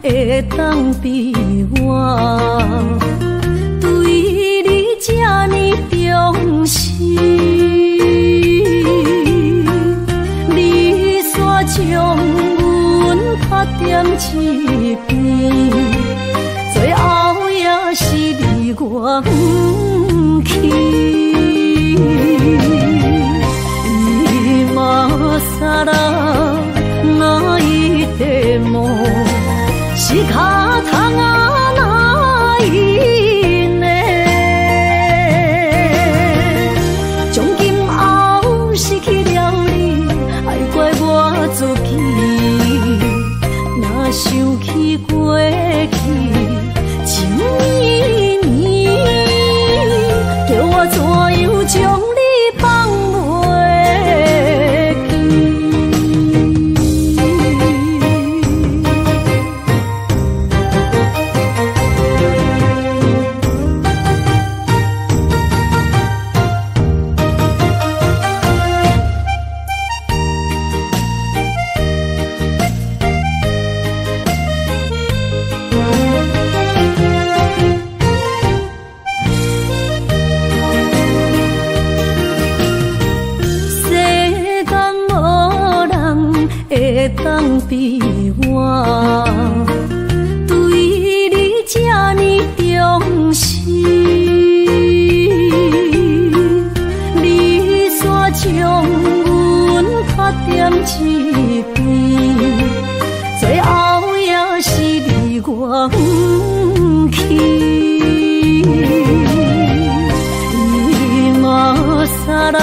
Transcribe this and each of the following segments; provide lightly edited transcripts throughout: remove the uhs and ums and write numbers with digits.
会当比我对你这呢重视？你煞将阮拍点一边，最后也是你我不去。今啦，那一地梦是卡通啊，那一年，从今后失去了你，爱怪我自己。若想起过去情绵绵，叫我怎样将你放袂？会当比我对你这呢重视，你煞将阮拍点一边，最后也是你我不去。伊嘛啥啦，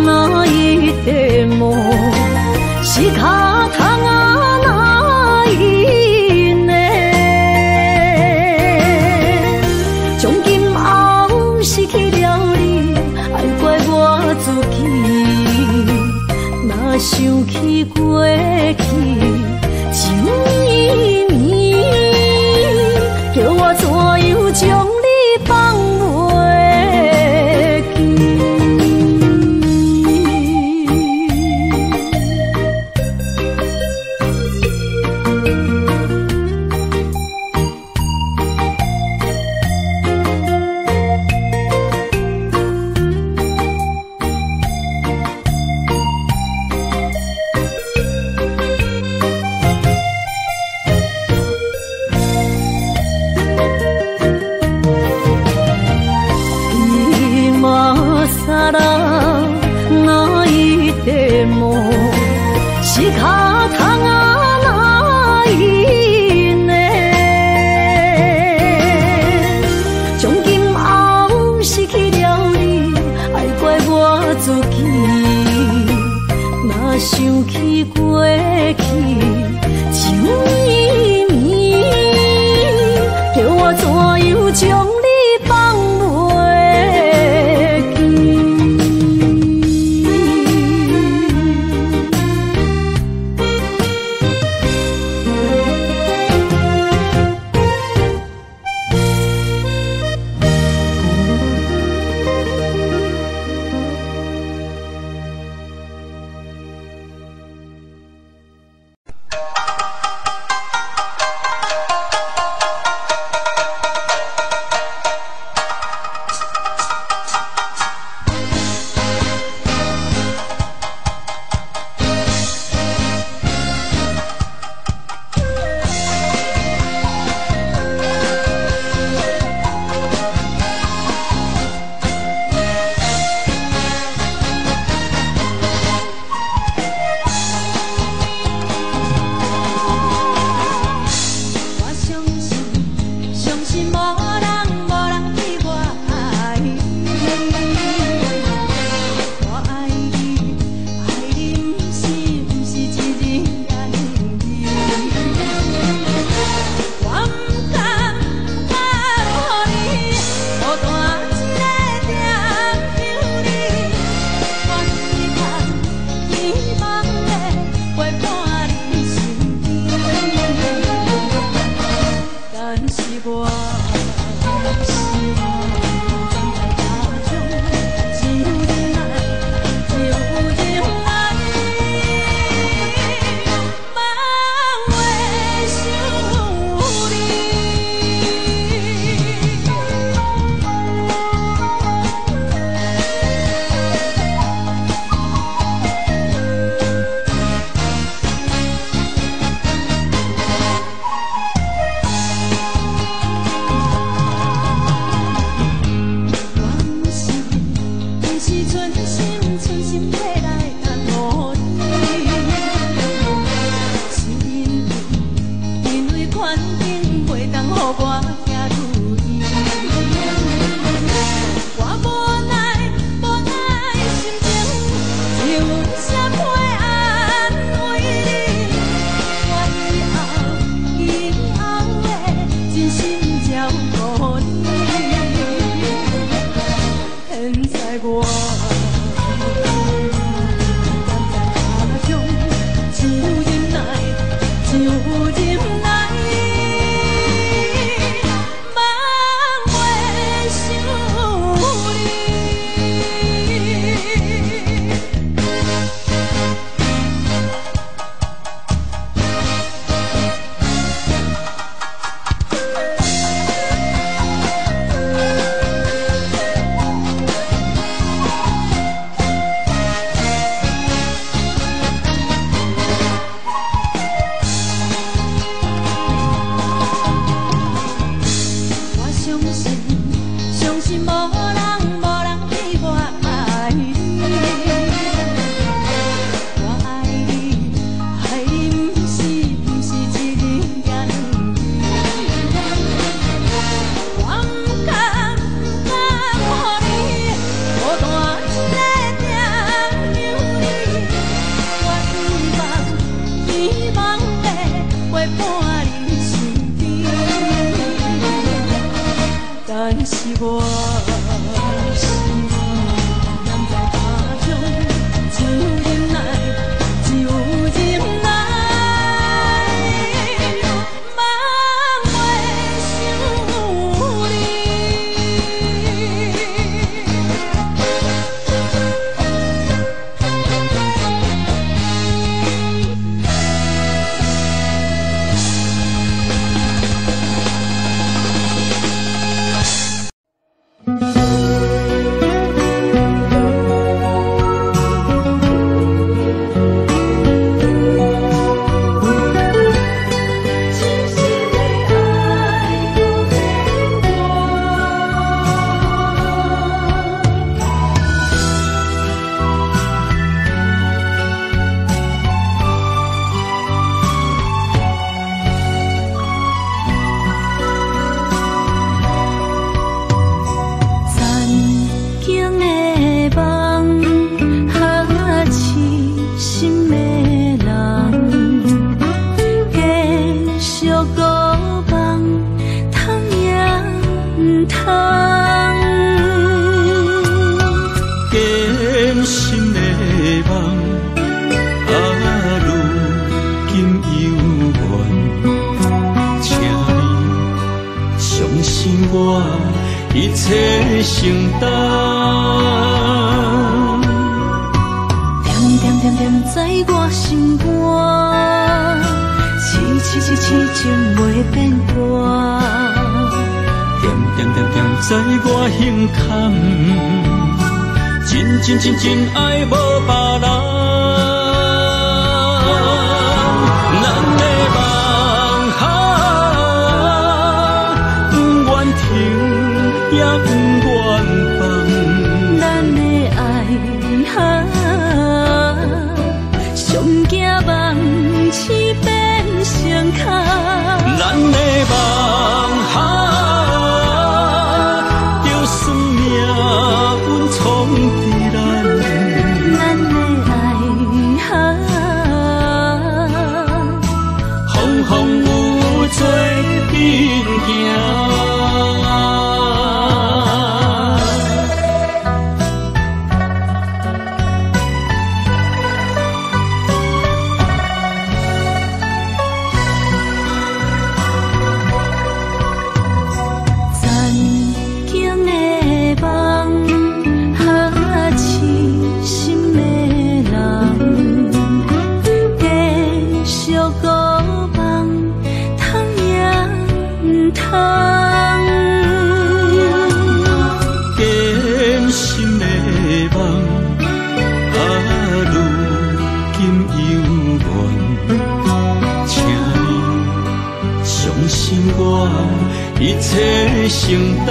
那一地梦。是卡通啊，那一年，从今后失去了你，爱怪我自己。若想起过去情绵绵，叫我怎样将你放袂记？环境袂当予我行如意。我无奈心情，只有一声陪安慰你。我以后会真心照顾你。现在我。真爱无别人，咱的梦不愿停，也不愿放。咱的爱上惊梦醒变成空。咱的梦就算命运冲。一切承担，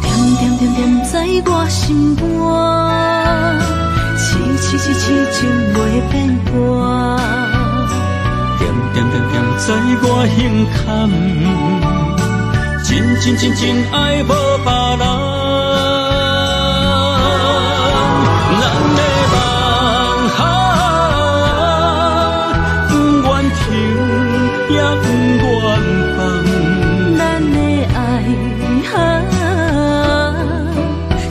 点点点点在我心肝，痴痴痴痴情袂变卦。知我胸坎，真爱无别人。咱的梦哈，不愿停也不愿放。咱的爱哈，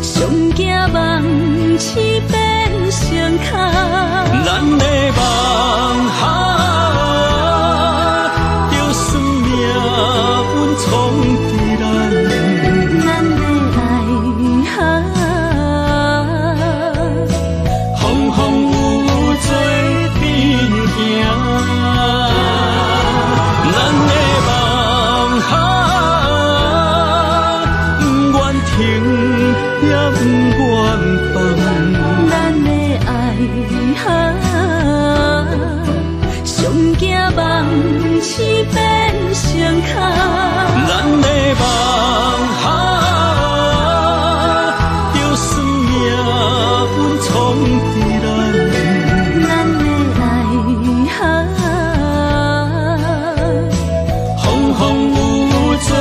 上惊梦痴变成空。咱的梦哈，就算命运闯伫咱，咱的爱哈，风有做阵行。咱的梦哈，不愿停也不愿放。咱的爱哈，上惊梦痴变成空。咱的梦哈，就算命运闯伫咱，咱的爱哈，风有做阵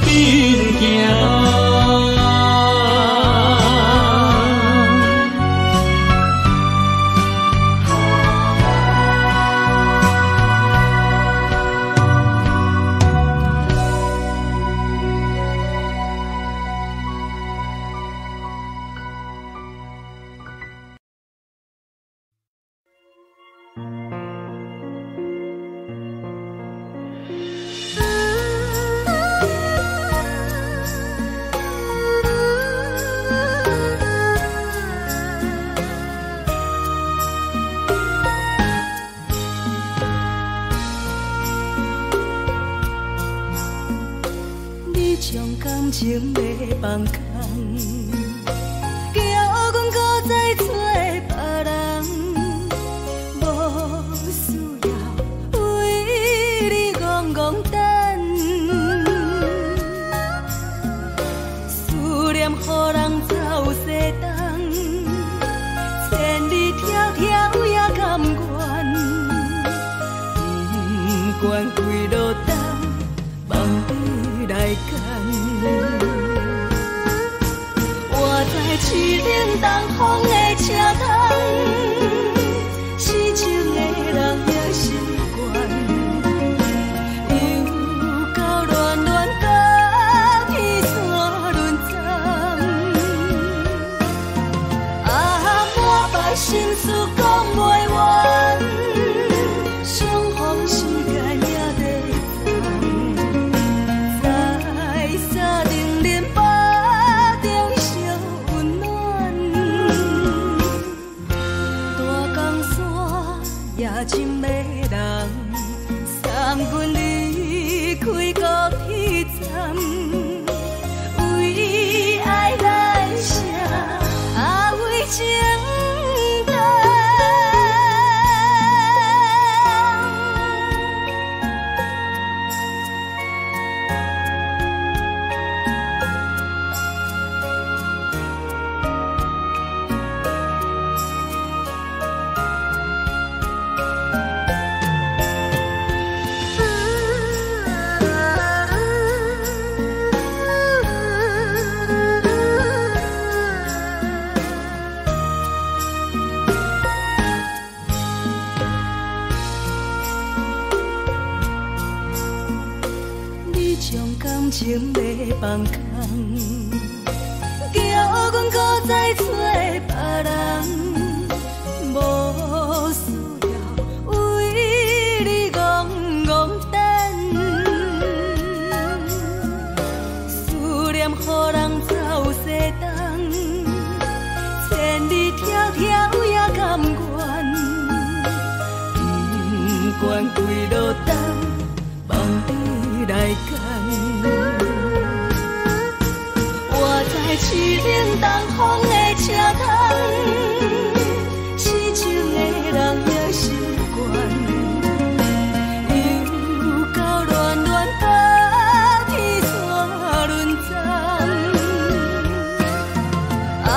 行。将感情要放空，叫阮搁再找别人，无需要为你戆戆等。思念予人走西东，千里迢迢也甘愿，不管几落冬，梦里来干。我在市顶东风的车窗，痴情的人也习惯，又到恋恋到天山沦陷。啊，满腹心事讲袂完，相逢时间也在等。在沙定连巴中烧温暖，大江山也真迷人，送阮离开高铁站，为爱来生，啊为情长。将感情要放空，叫阮搁再找别人，无需要为你戆戆等。思念予人走西东，千里迢迢也甘愿，不管几落冬，梦里来干。我在市顶东风的车窗，痴情的人也习惯，又到恋恋到天山沦陷。啊，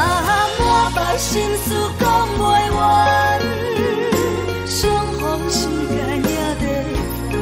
满腹心事讲袂完，相逢时间也在等。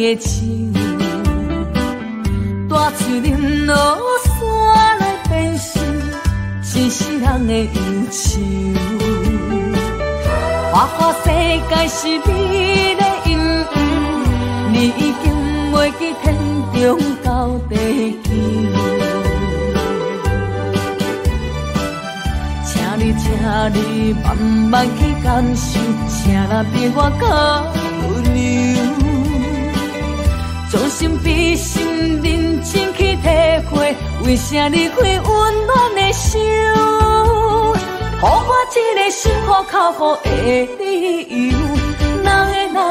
的手，大嘴林落山来变成一世人的忧愁。花花世界是美丽阴影，你已经袂记天中到地球。请你慢慢去感受，请来比我较温柔，将心比心，认真去体会，为啥离开温暖的手？予我一个心苦口苦的理由，哪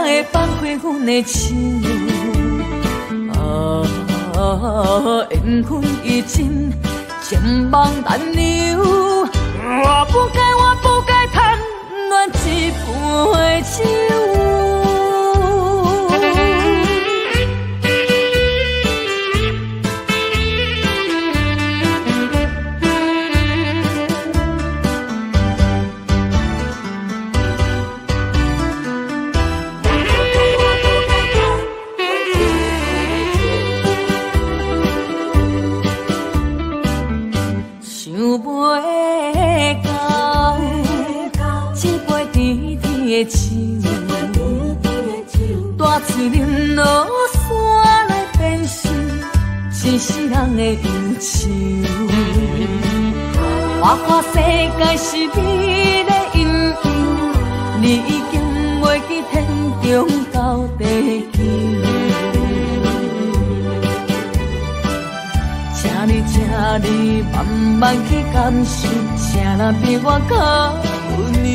会放开阮的手？缘分已尽，情梦难留。我不该贪恋一杯酒。大嘴林落山来变成一世人的忧愁。花花世界是美丽阴影，你已经袂记天中到地球。请你慢慢去感受，请来比我较温柔。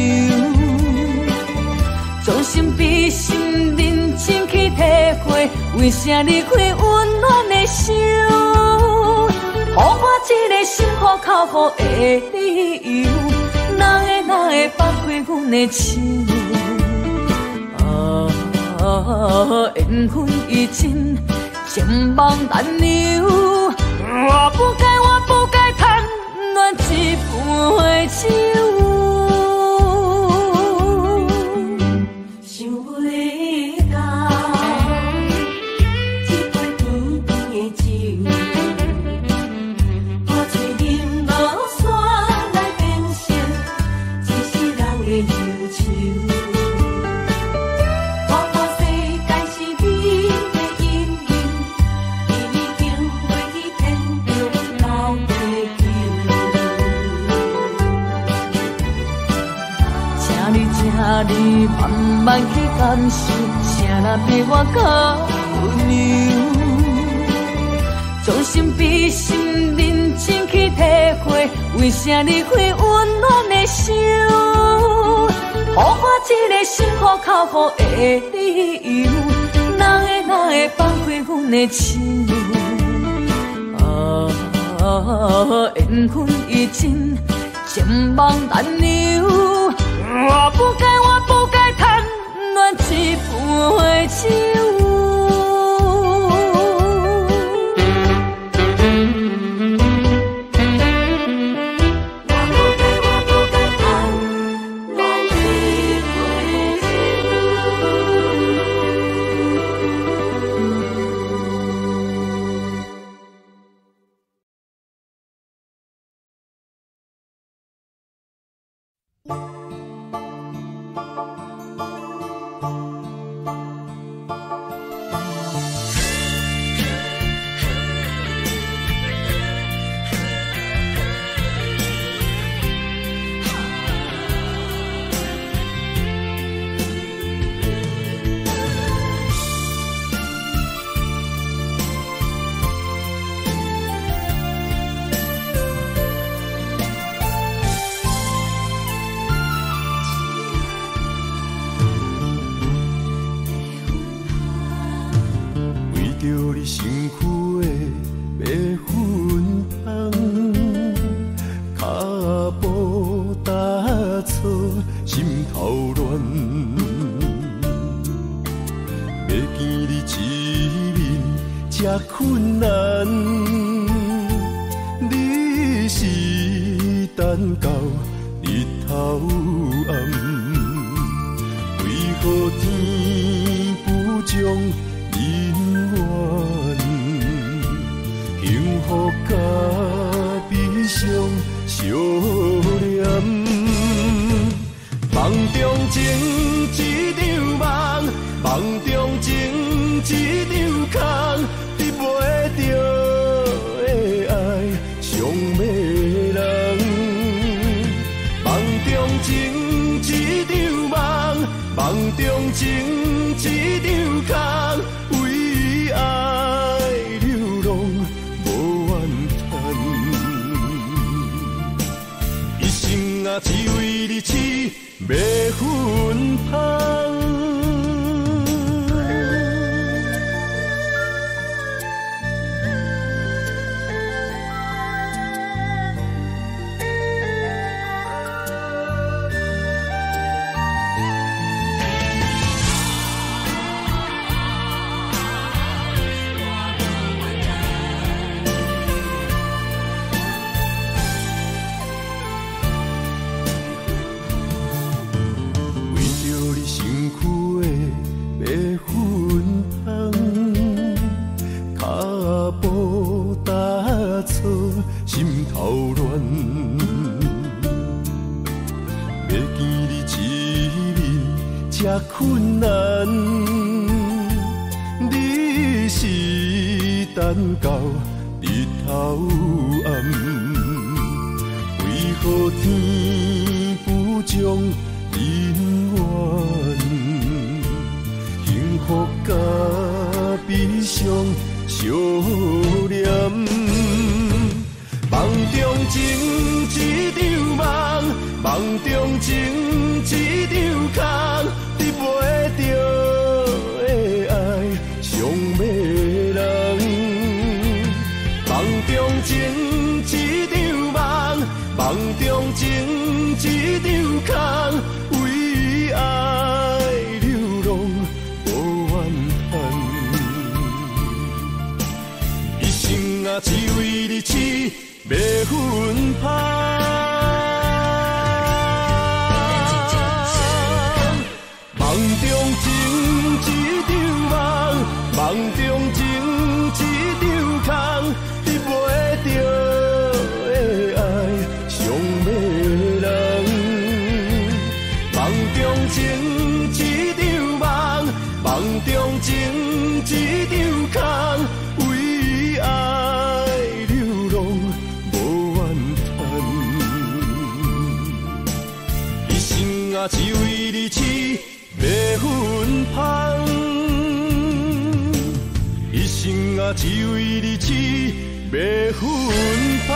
将心比心，认真去体会，为啥离开温暖的手？予我一个心苦口苦的理由，哪会放开阮的手？缘分已尽，情梦难留。我不该贪恋一杯酒。你慢慢去感受，请来比我较温柔。将心比心，认真去体会，为啥离开温暖的手？予我一个心苦口苦的理由，哪会放开阮的手？缘分已尽，情梦难留。我不该贪恋一杯酒。困难，你是等到日头暗，为何天不将人予甲悲伤相连。梦中情一场梦，梦中情一场空，得袂着的爱上迷人。梦中情一场梦，梦中情一场空，为爱流浪无怨叹。一生啊，只为你痴。袂分芳。心头乱，要见你一面这困难，你是等到日头暗，为何天不将人缘？幸福甲悲伤相连。梦中情一场梦，梦中情一场空，得袂着的爱上迷人。梦中情一场梦，梦中情一场空，为爱流浪无怨叹。一生啊，只为你痴。袂分芳，梦中情一场梦，梦中情一场空，得袂着的爱上迷人。梦中情一场梦，梦中情一场空，为爱流浪。啊，只为你痴，袂分芳。一生啊，只为你痴，袂分芳。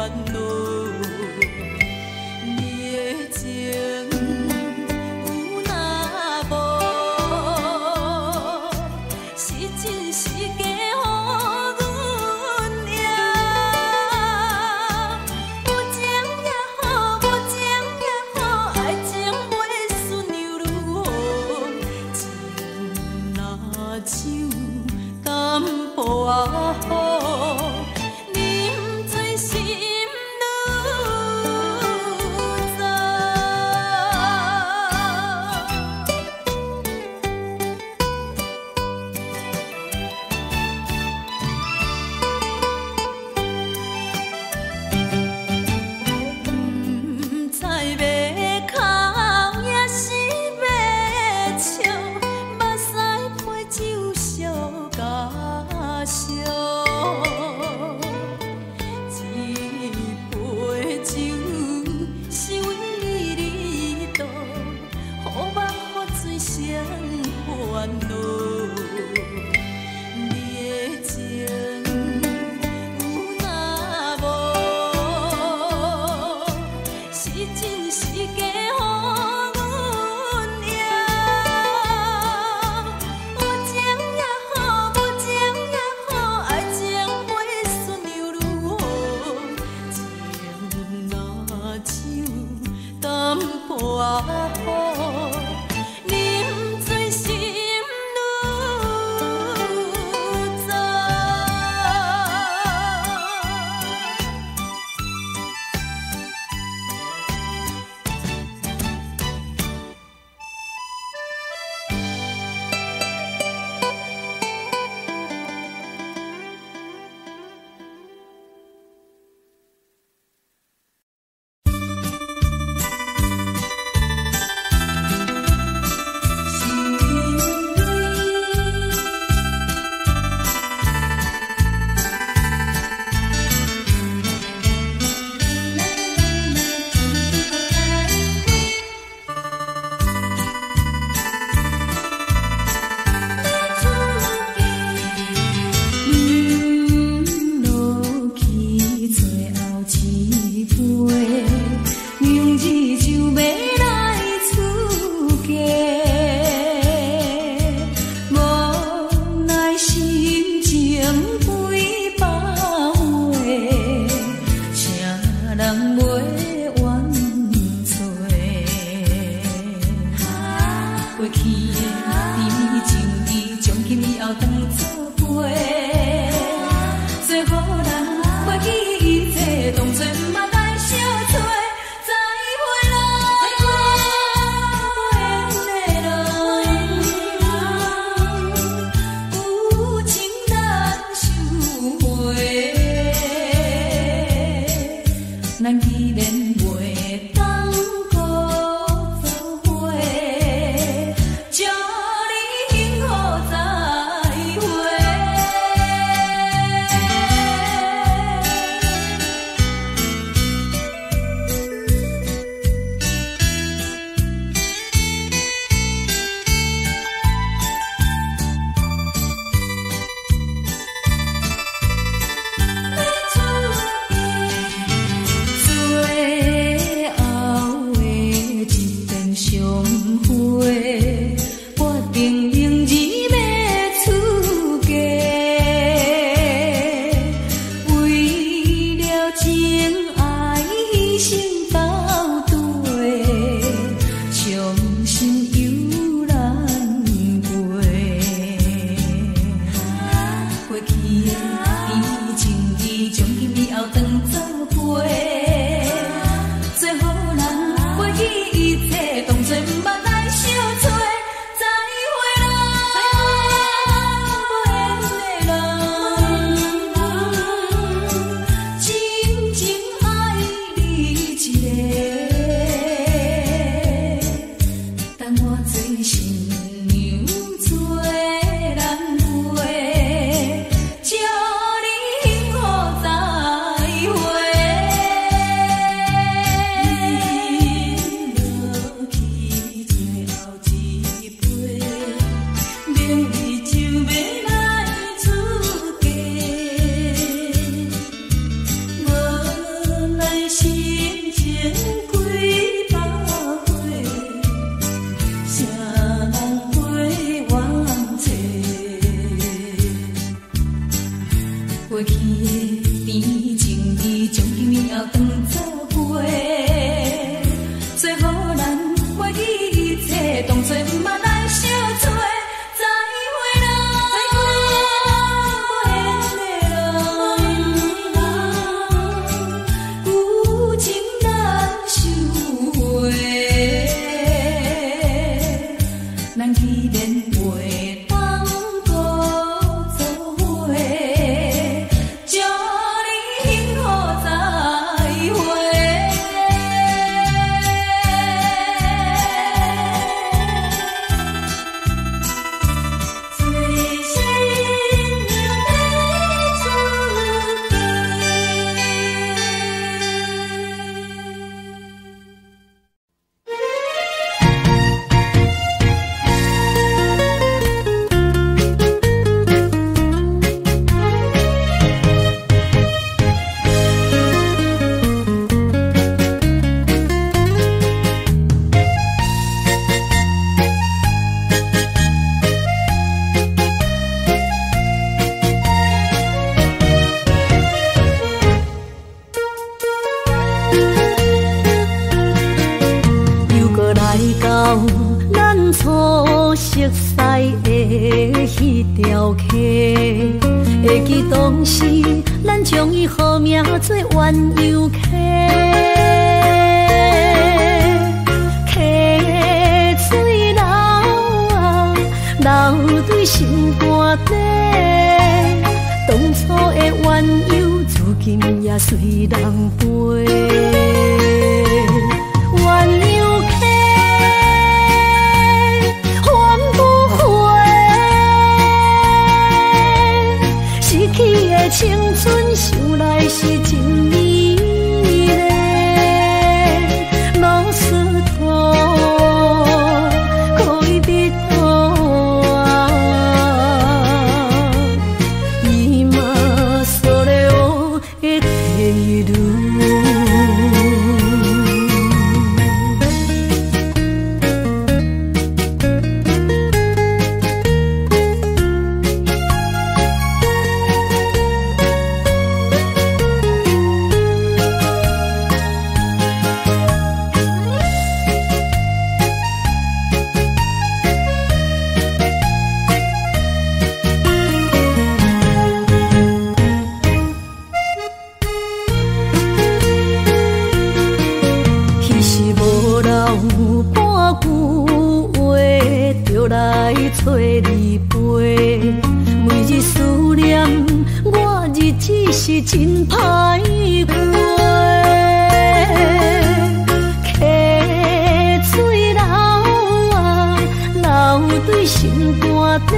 恼。你的情有若无，是真是假乎阮赢。有情也好，无情也好，爱情袂顺流如雨，情若像淡薄仔雨。祝你幸福再会。后当作伙，最好咱忘记一切，当作毋捌来相做。再会啦，有情难收回，咱既然袂当搁做伙，祝你幸福再会。最新娘要出嫁。又搁来到咱初熟悉的迄条溪，会记当时咱将伊号名做鸳鸯溪，溪水流啊流对心肝底，当初的鸳鸯至今也随人陪。鸳鸯溪，还不回，失去的青春想来是真美丽，老师徒可以彼途啊，伊嘛所了的地路。来找你陪，每日思念我日子是真歹过。溪水流啊流对心肝底，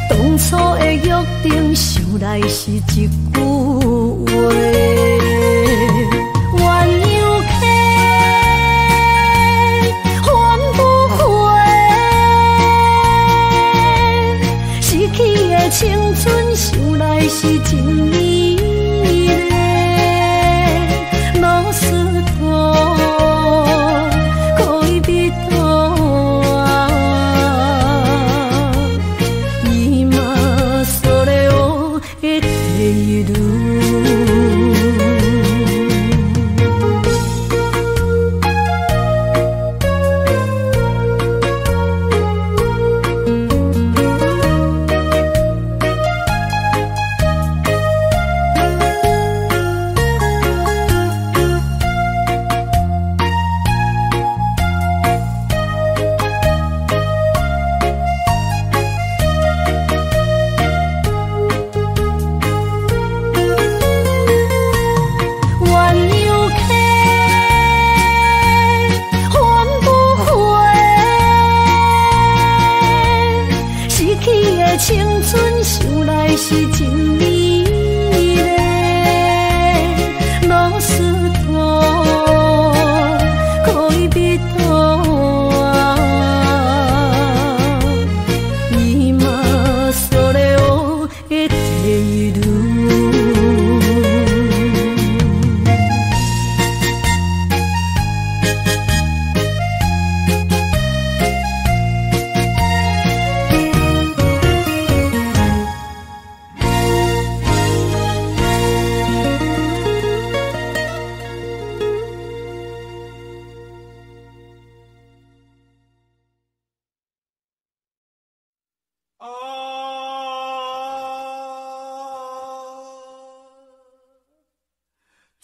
当初的约定想来是一句话。青春想来是真美丽，老师徒可以彼途啊，伊嘛所了的地路。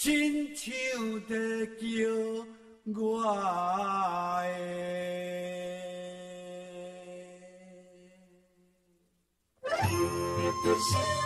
亲像在叫我的。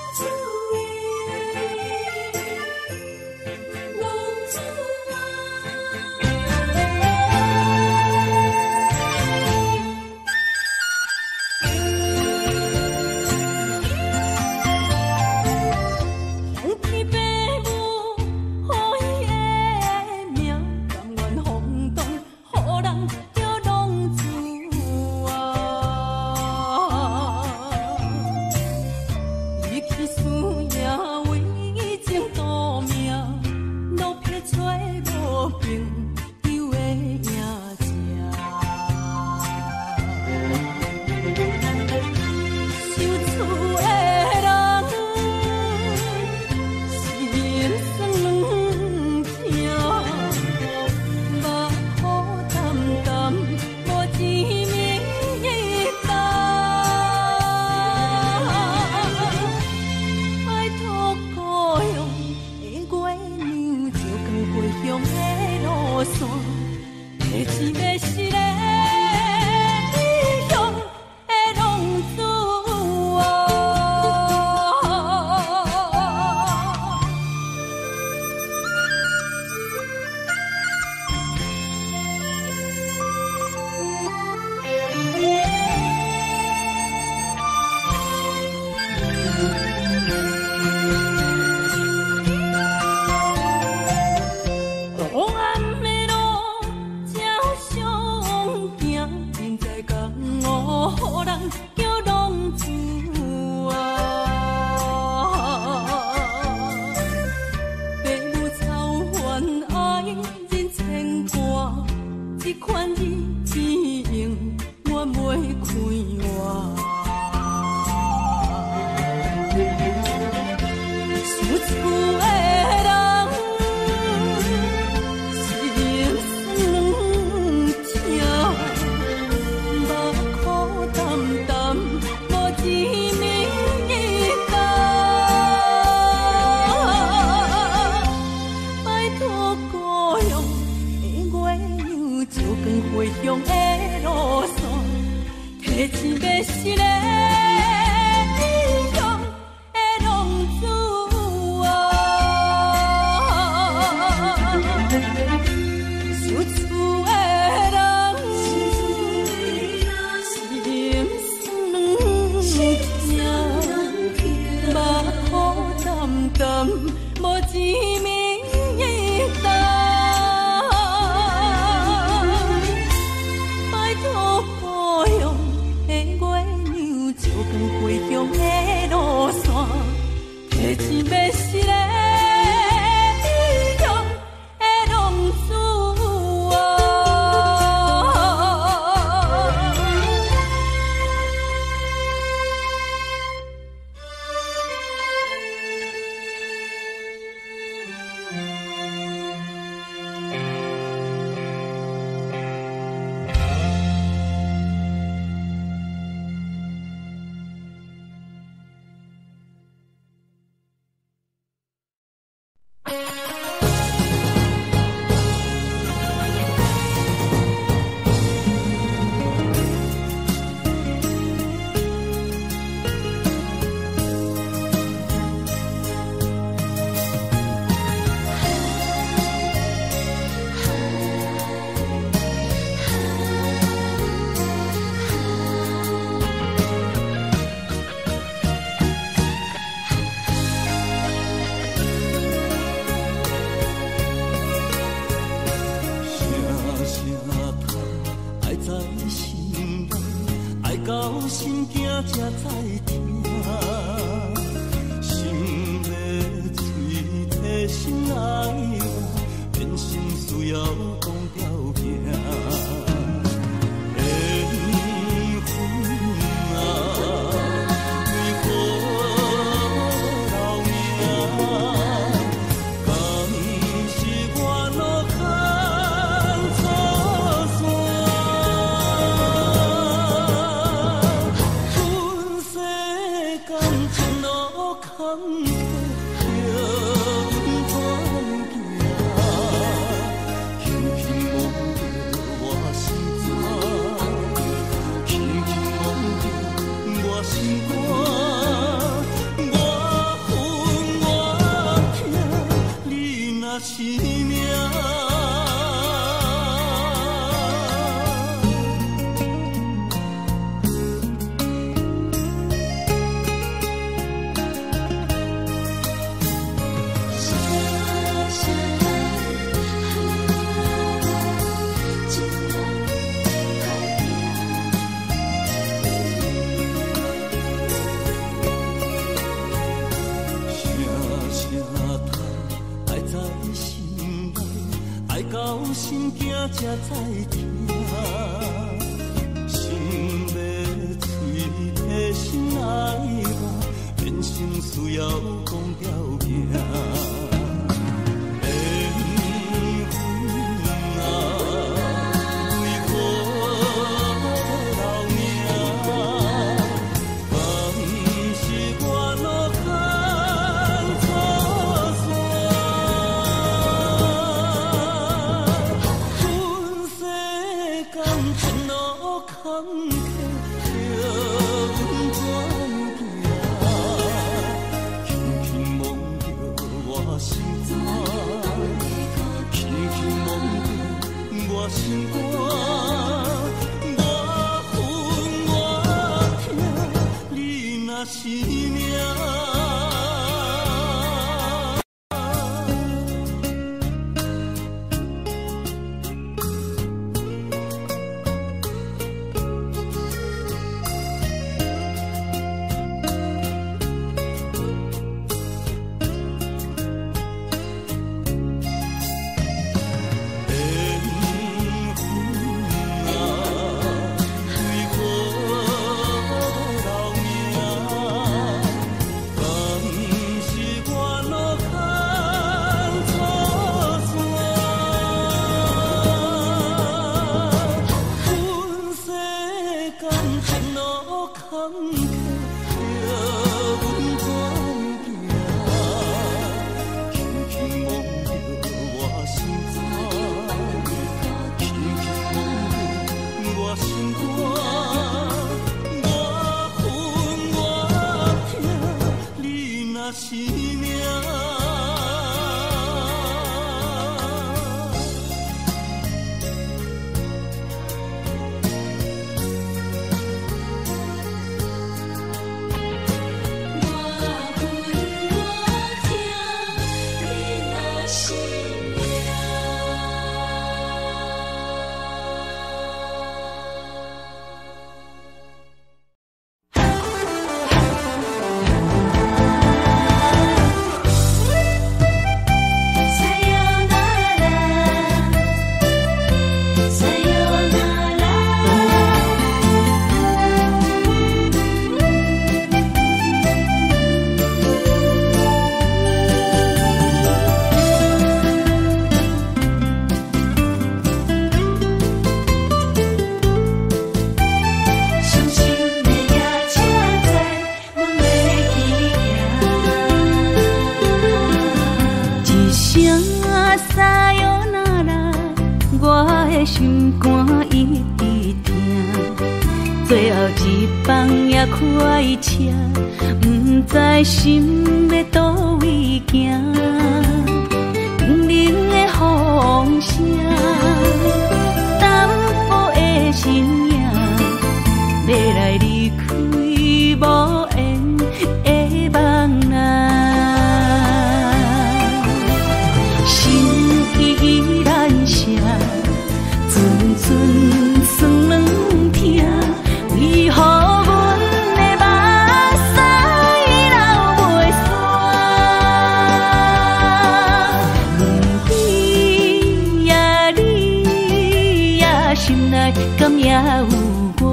空若是命。心惊才知听，心要嘴提心爱我，人生需要讲条命。心肝一直疼，最后一放也开车，不知心要倒位行。冷冷的风声，淡薄的身影，要来离开无缘的梦啊。心依然舍。寸酸软疼，为何阮的目屎流袂煞？轮回呀，你呀，心内敢也有我？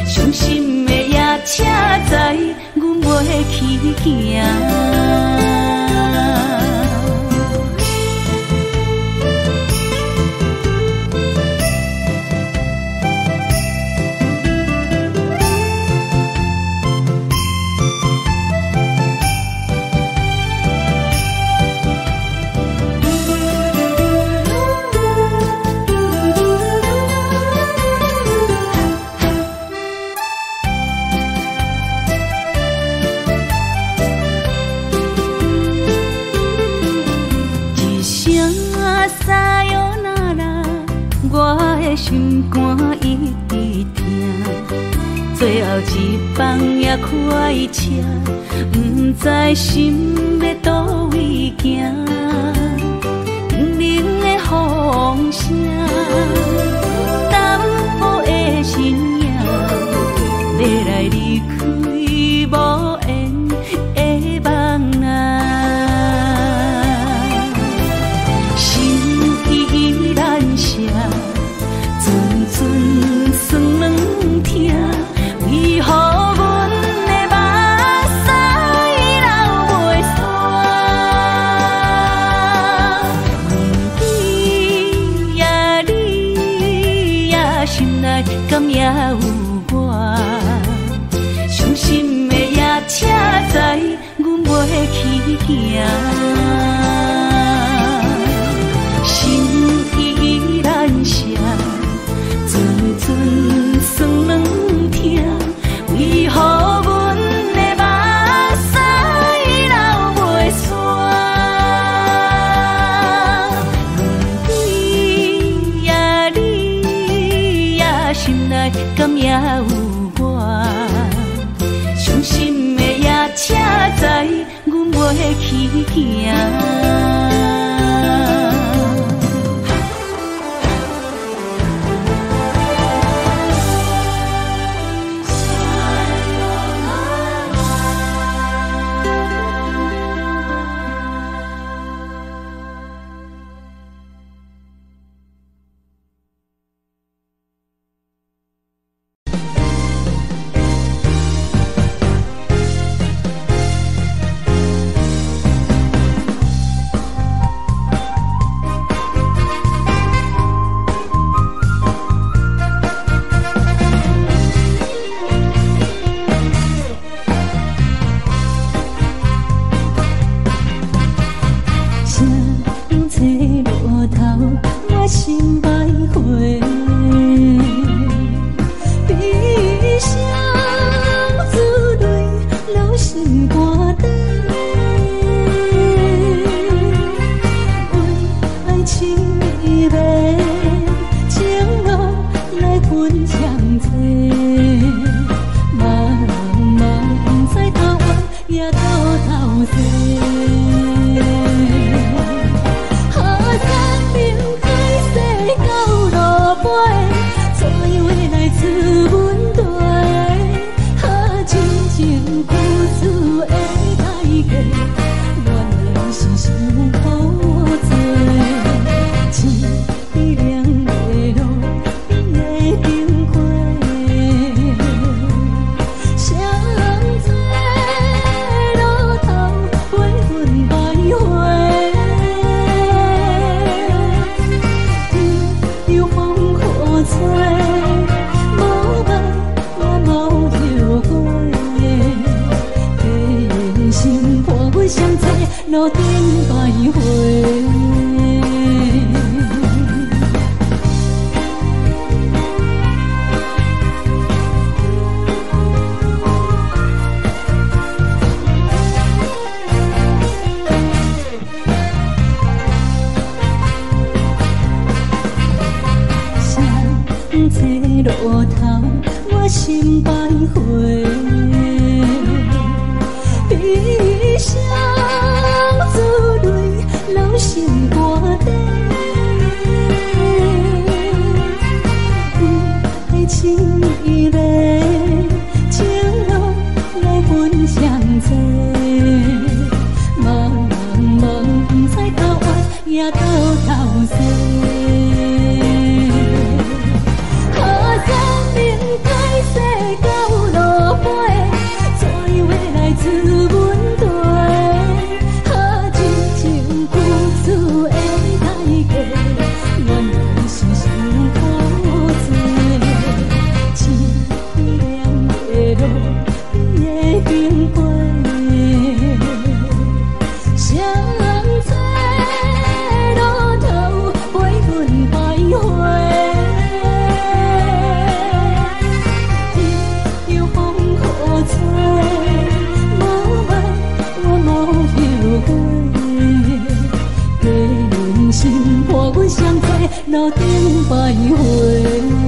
伤心的夜车载，阮袂去行。的心肝一直疼，最后一放也开车，不知心要倒位行，冷冷的风声，淡薄的身影，要来离开无缘的梦啊。酸软疼，为何阮的目屎流袂煞？问你呀，你呀，心内敢也有我？伤心的夜车载，阮袂去行。心依然涩。酸软疼，为何阮的目屎流袂煞？你呀，你呀，心内敢也有我？伤心的夜车载，阮袂去行。路顶徘徊。相册路头，我心徘徊。悲伤珠泪流成歌底，不爱情意味，情路来分相济，茫茫不知到弯也到头西。路路顶徘徊。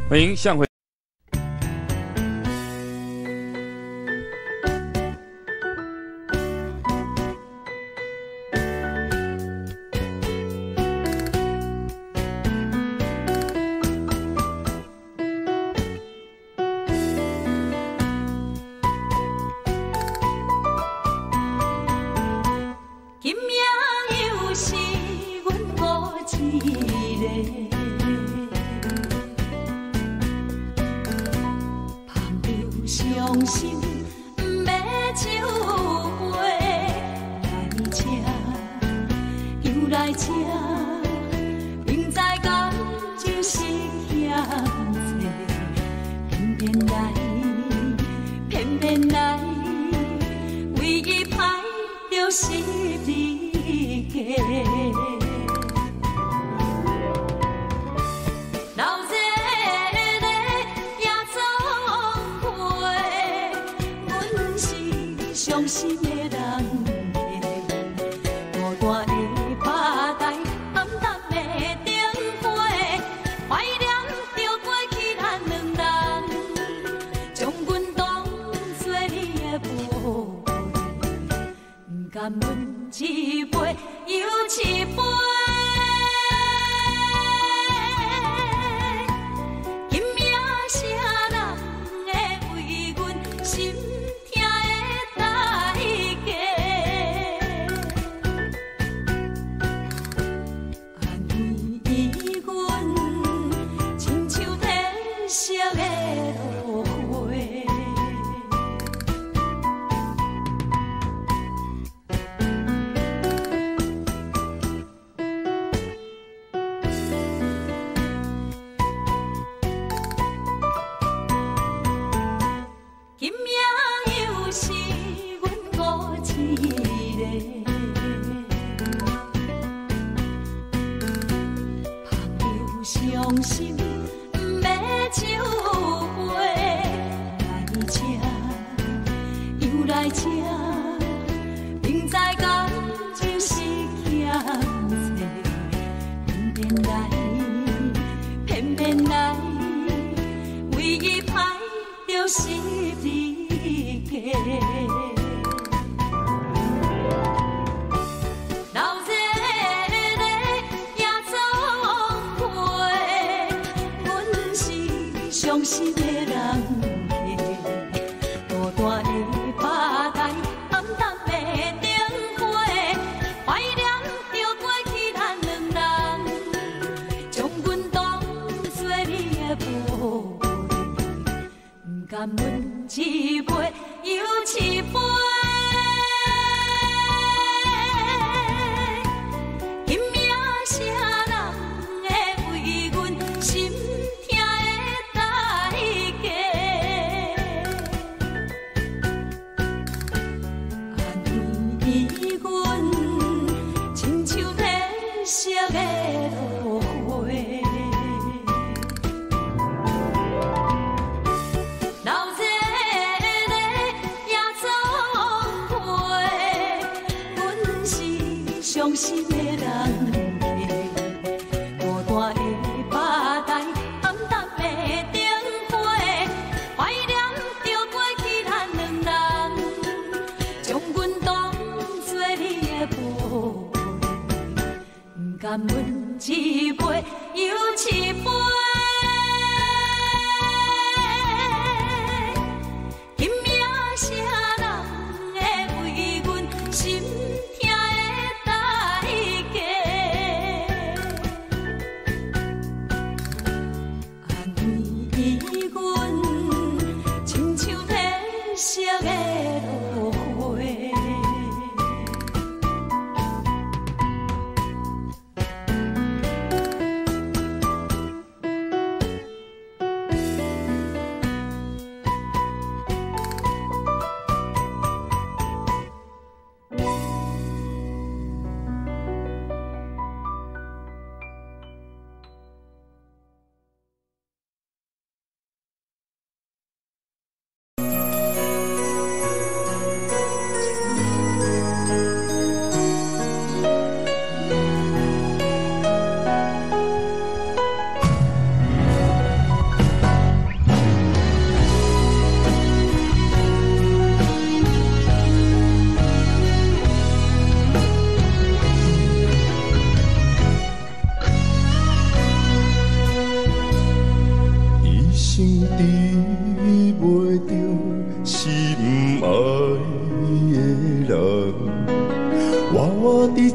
欢迎向回。今夜又是阮孤一个。伤心不要酒杯来吃，又来吃，明知感情是险多，偏偏来，偏偏来，唯一歹就是你家。伤心的人孤单的拍台，暗淡的灯花，怀念着过去咱两人，将阮当作你的宝贝，不甘阮一杯又一杯。今夜啥人会为阮心？今夜又是阮孤一个，捧着伤心不要酒杯来吃，又来吃，明知感情是险多，偏偏来，偏偏来，唯一歹就是你家。老热的夜总会，阮是伤心的人孤单的拍台，暗淡的灯花，怀念着过去咱两人，将阮当作你的宝贝，不甘阮一杯又一杯。今夜啥人会为阮心痛的代价？伤心的人客，孤单的巴台，暗淡的灯花，怀念着过去咱两人，将阮当作你的宝贝，不甘阮一杯又一杯。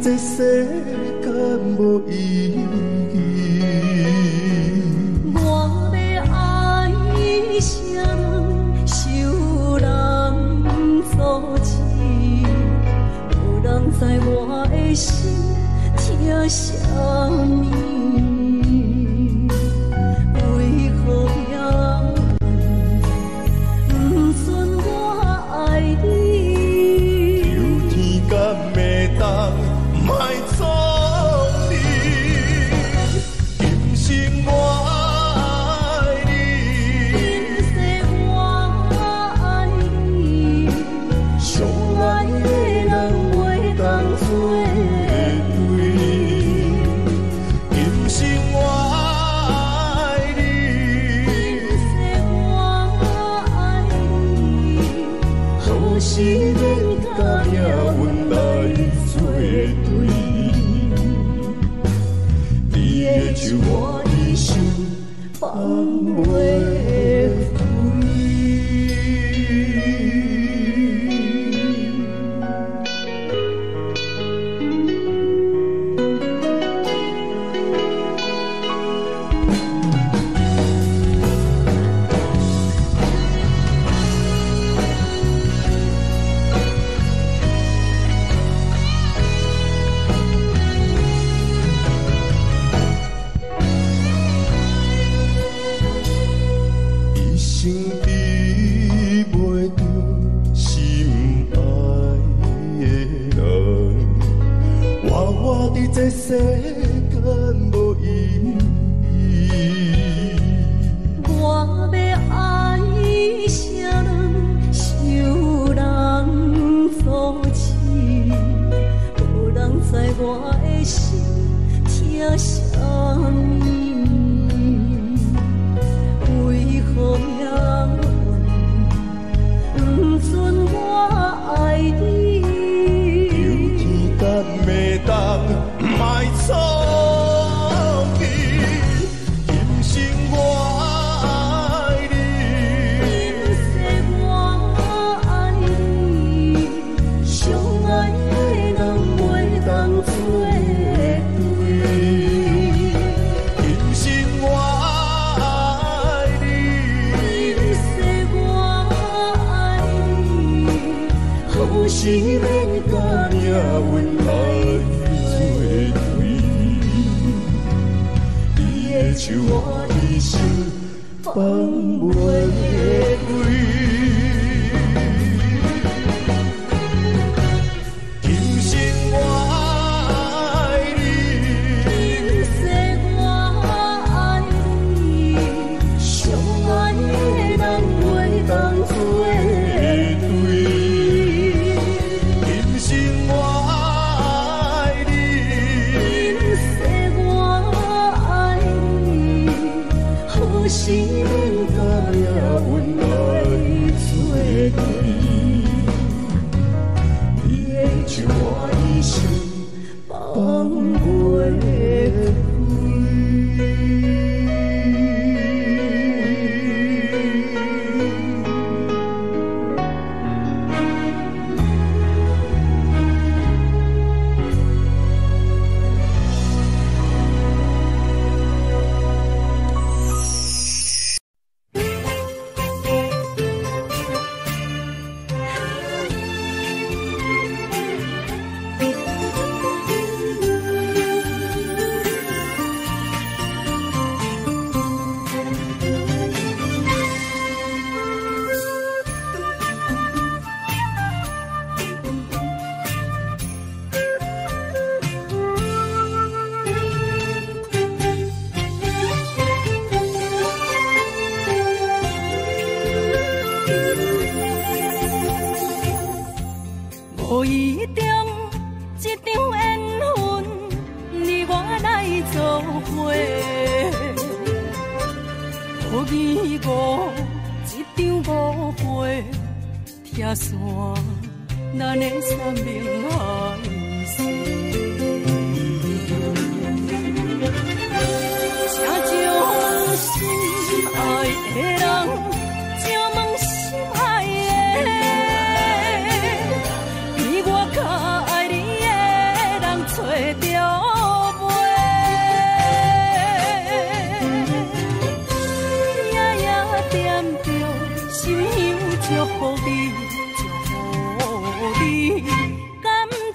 这世间无意义。我要爱谁人，受人所欺，无人知我的心疼啥物。为何要不准我爱你？有天敢会当？卖错你，今生我爱你，今世我爱你，相爱的人袂当做对。今生我爱你，今世我爱你，好时免甲命运来作对。手我一生放袂开。这世间无意义，我要爱谁人，受人所欺，无人知我的心疼啥物。为何要不准我爱你？有天敢会当？卖错你，今生我爱你，今世我爱你，相爱的人袂当做对。今生我爱你，今世我爱你，好时免甲命运来。手我一生放袂开，今生我爱你，今世我爱你，相爱的人袂当做对。今生我爱你。心放袂开。无一点一场缘分，你我来做伙。无义无一场误会，拆散咱的三明海誓。请将心爱的人，请问心爱的。找着袂，夜夜惦着，心香祝福你，祝福你，感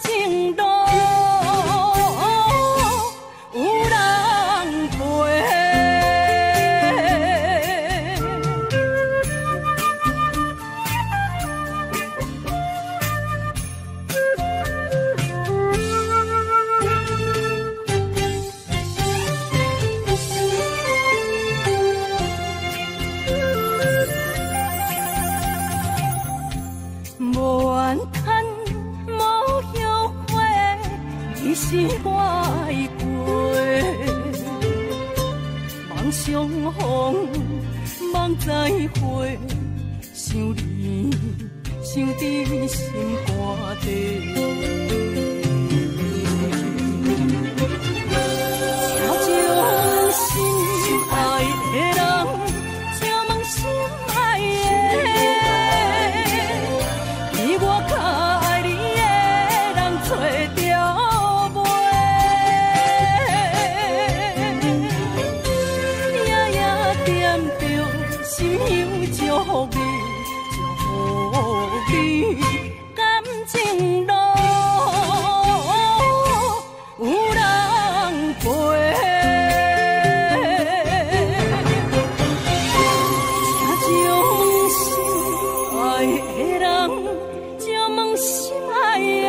情路有人陪。是我的过，梦相逢，梦再会，想你，想伫心肝底。请将心爱的人，请问心爱的，比我较爱你的人找着。祝福你，祝福你，感情路有人陪。请将心爱的人，请问心爱的，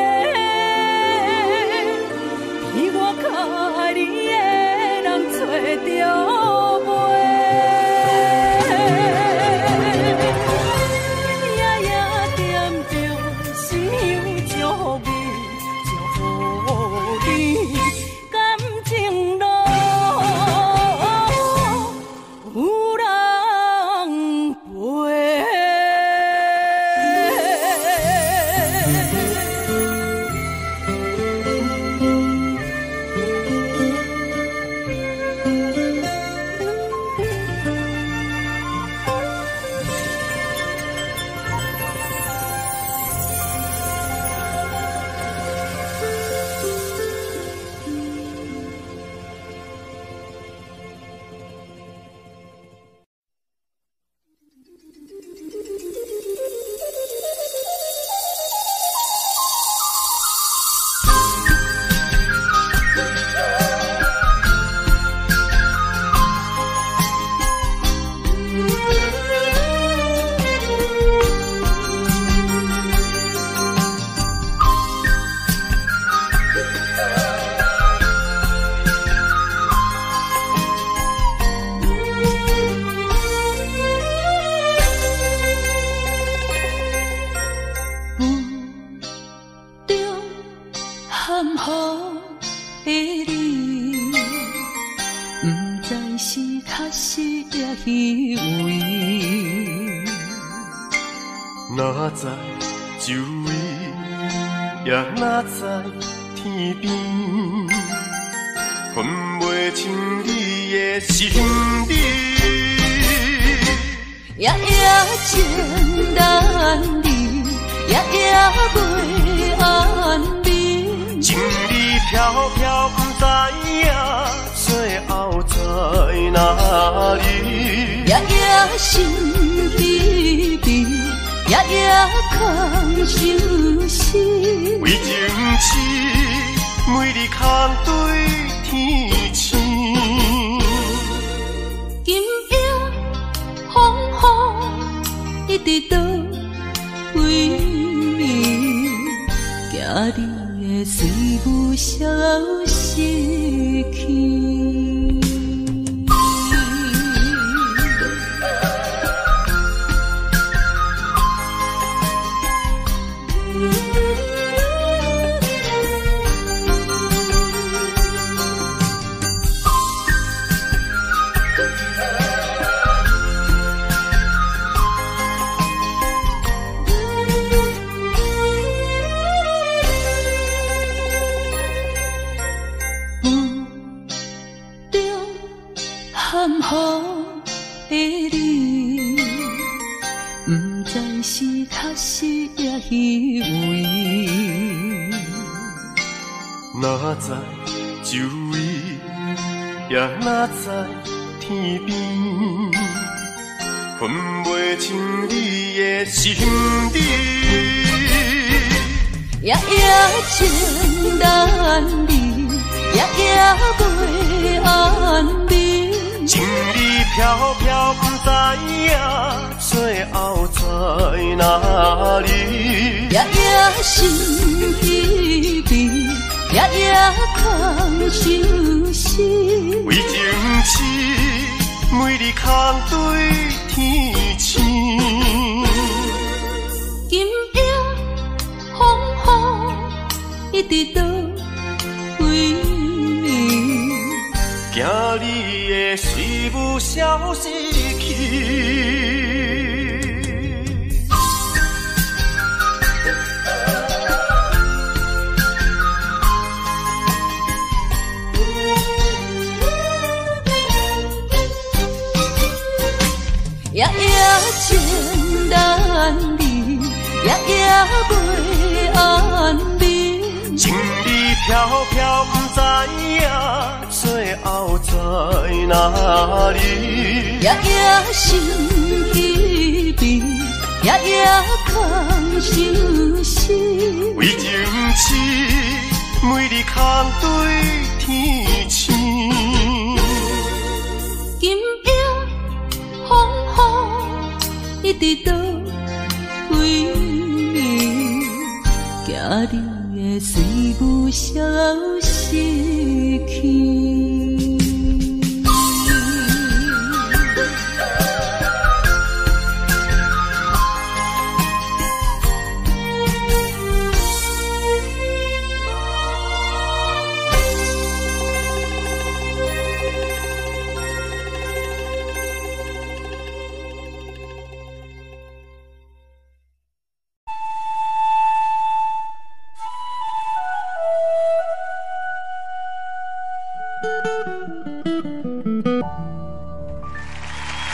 比我较爱你的人找着。哪知周围，也哪知天边，分袂清你的心理。夜夜情难离，夜夜袂安眠。情理飘飘，不知影最后在哪里。夜夜心悲悲，夜夜空相思。为情痴，每日空对天星。今夜风雨一直到为暝，惊你的随无消息去。含糊的你，不知是确实也虚伪。哪知周围，也哪知天边，分袂清你的心理。夜夜情难离，夜夜袂安眠。情理飘飘，不知影最后在哪里。夜夜心悲悲，夜夜空相思。为情痴，每日空对天星。今夜风雨一直到为暝，惊你的随无消息去。夜夜情难离，夜夜袂安眠。情理飘飘，不知影最后在哪里。夜夜心悲悲，夜夜空相思。为情痴，每日空对天星。今夜风雨一直到为暝，惊你的随无消息去。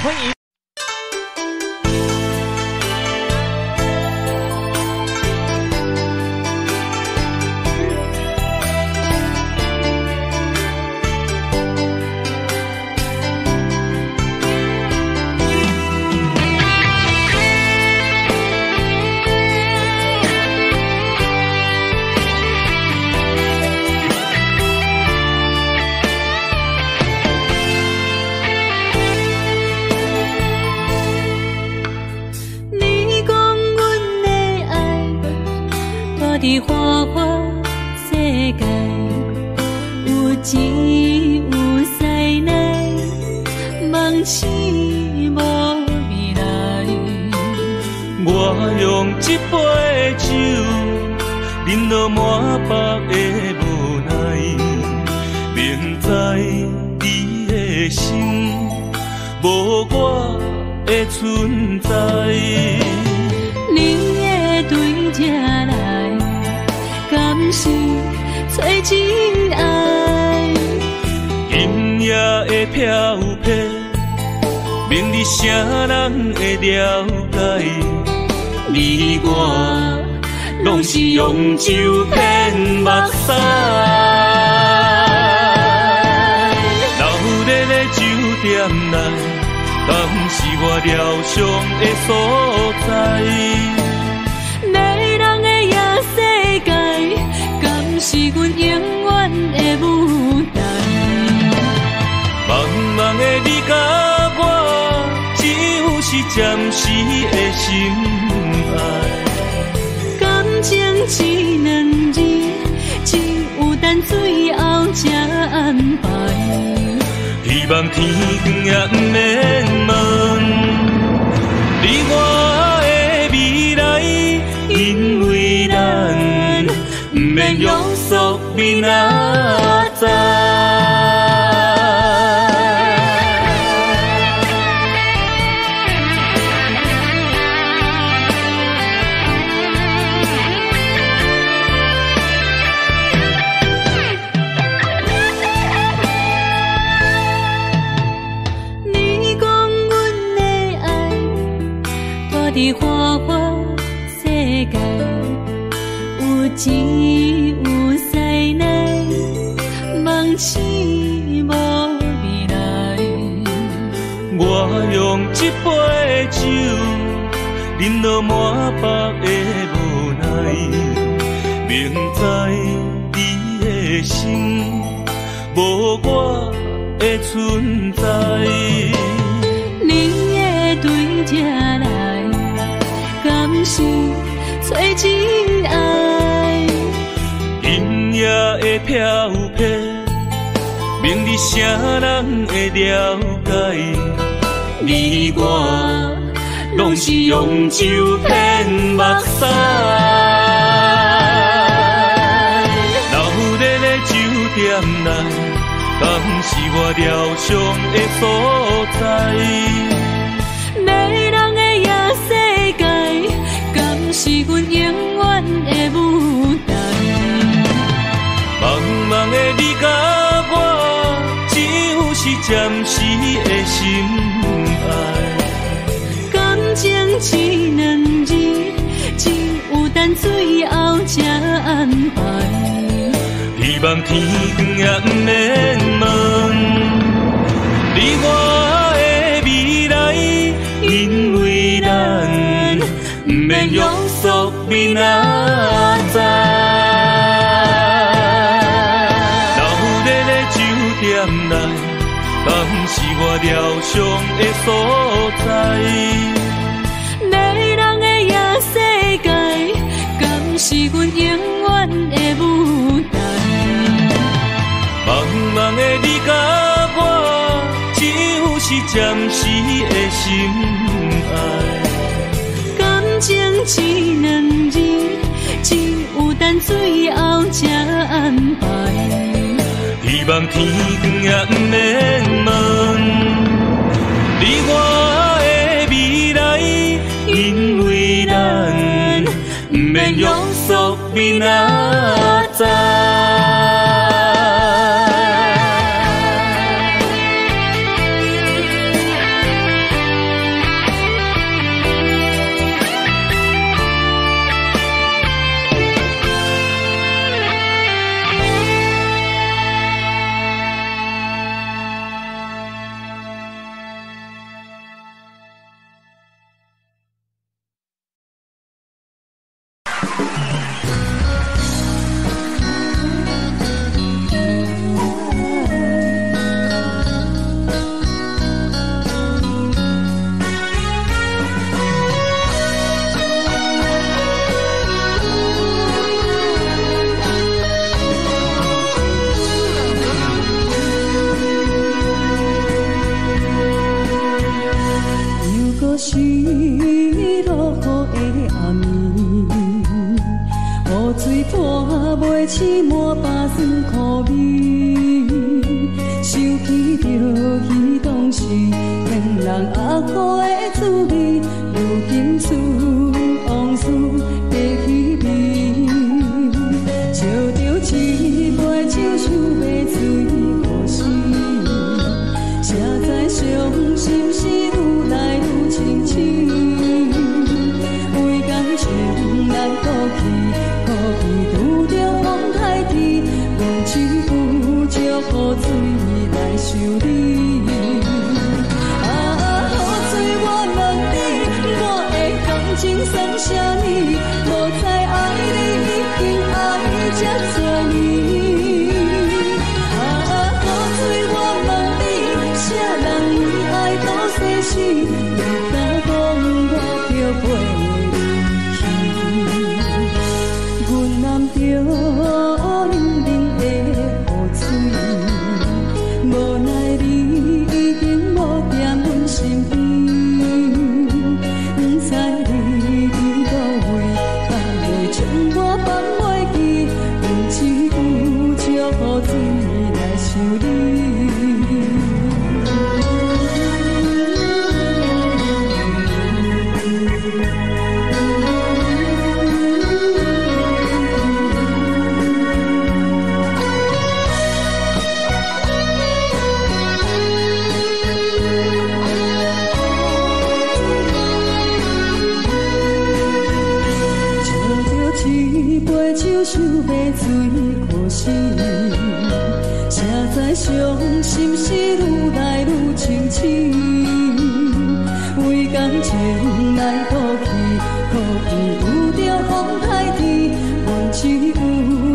欢迎。伫花花世界，有钱有西来，梦醒无未来。我用一杯酒，饮落满腹的无奈，明知你的心无我的存在。你的对这来，敢是找真爱。今夜的飘飘，明日啥人会了解？你我拢是用酒骗目屎。流热的酒店内，敢是我疗伤的所在？迷人的夜世界，敢是阮永远的舞台？茫茫的你甲我，只有是暂时的心爱。感情只两字，只有等最后才安排。希望天光也不免问你我的未来，因为咱不免约束明仔载。伫花花世界，有钱有势来，梦醒无未来。我用一杯酒，饮落满腹的无奈，明知你的心无我的存在。你的对这来，敢是找真爱？今夜的飘飘，明日啥人会了解？你我拢是用酒骗目屎。流热的酒店内，敢是我疗伤的所在？迷人的夜世界，敢是阮永远的舞台？茫茫的你甲我，只有是暂时的心爱。感情只两字，只有等最后才安排。希望天光也不免问你我的未来，因为咱不免约束明仔载。流热的酒店内，敢是我疗伤的所在？迷人的夜世界，敢是阮永远的舞台？茫茫的你甲我，只有是暂时的心爱。感情只两字，只有等最后才安排。希望天光也不免问你我的未来，因为咱不免约束明仔载。是落雨的暗暝，雨水泼袂起满巴酸苦味，想起着彼当时骗人压苦的滋味，如今思往事白稀微，笑着痴。你。雨水我问你，我的感情算啥呢？无知爱你已经爱这多年。雨水我问你，啥人为爱赌生死？你敢讲我着陪你去？阮揽着冷冷的雨水，无奈你已经无在阮身边。不知你伫倒位，敢会将我放袂记？用一句祝福水来想你。手杯水可惜，谁知伤心事愈来愈清醒。为感情来赌气，可见有着风台天，阮只有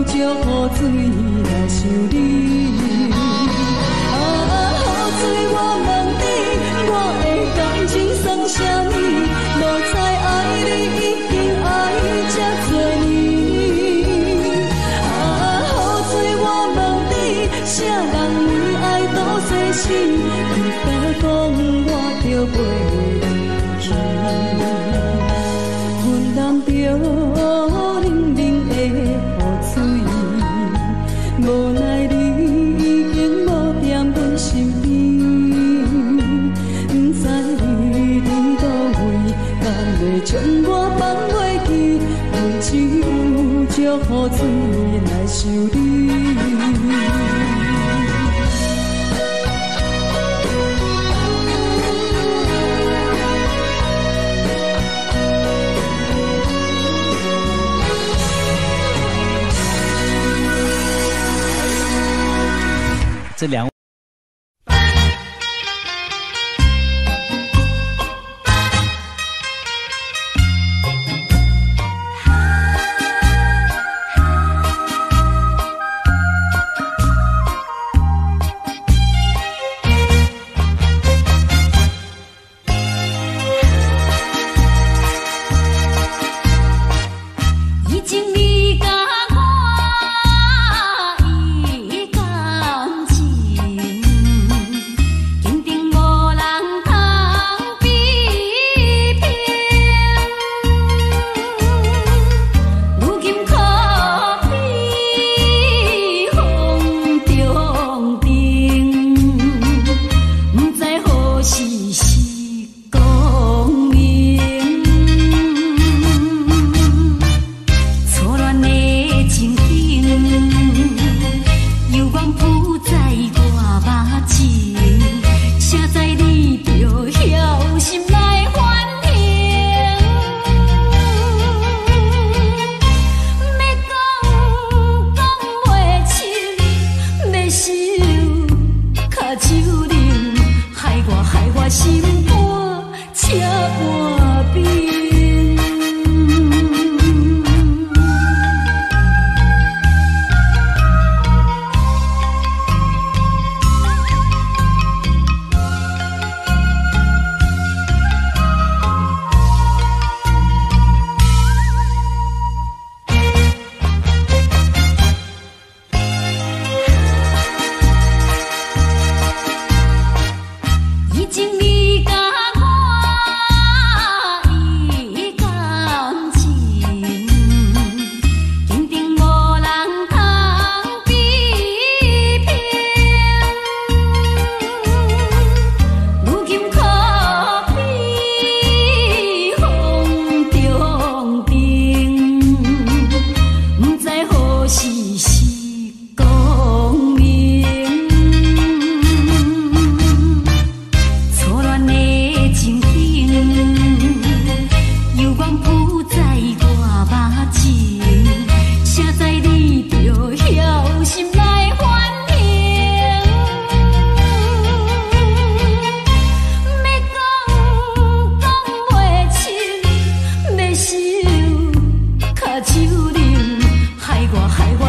祝福水来想你。雨水我问你，我的感情算啥呢？无知爱你已经爱这多年。啥人为爱赌生死？你敢讲我着陪你去？阮揽着冷冷的雨水，无奈你已经无在阮身边。不知你伫倒位，敢会将我放袂记？阮只有祝福水来想你。这两你甲我已感情。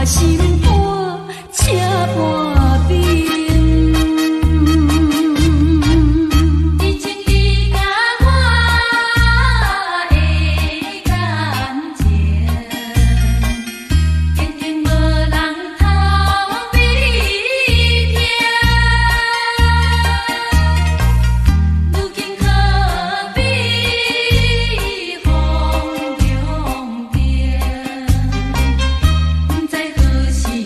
心肝，车半边。以前你甲我的感情，坚定无人通比听。如今可比风中变，不知何时。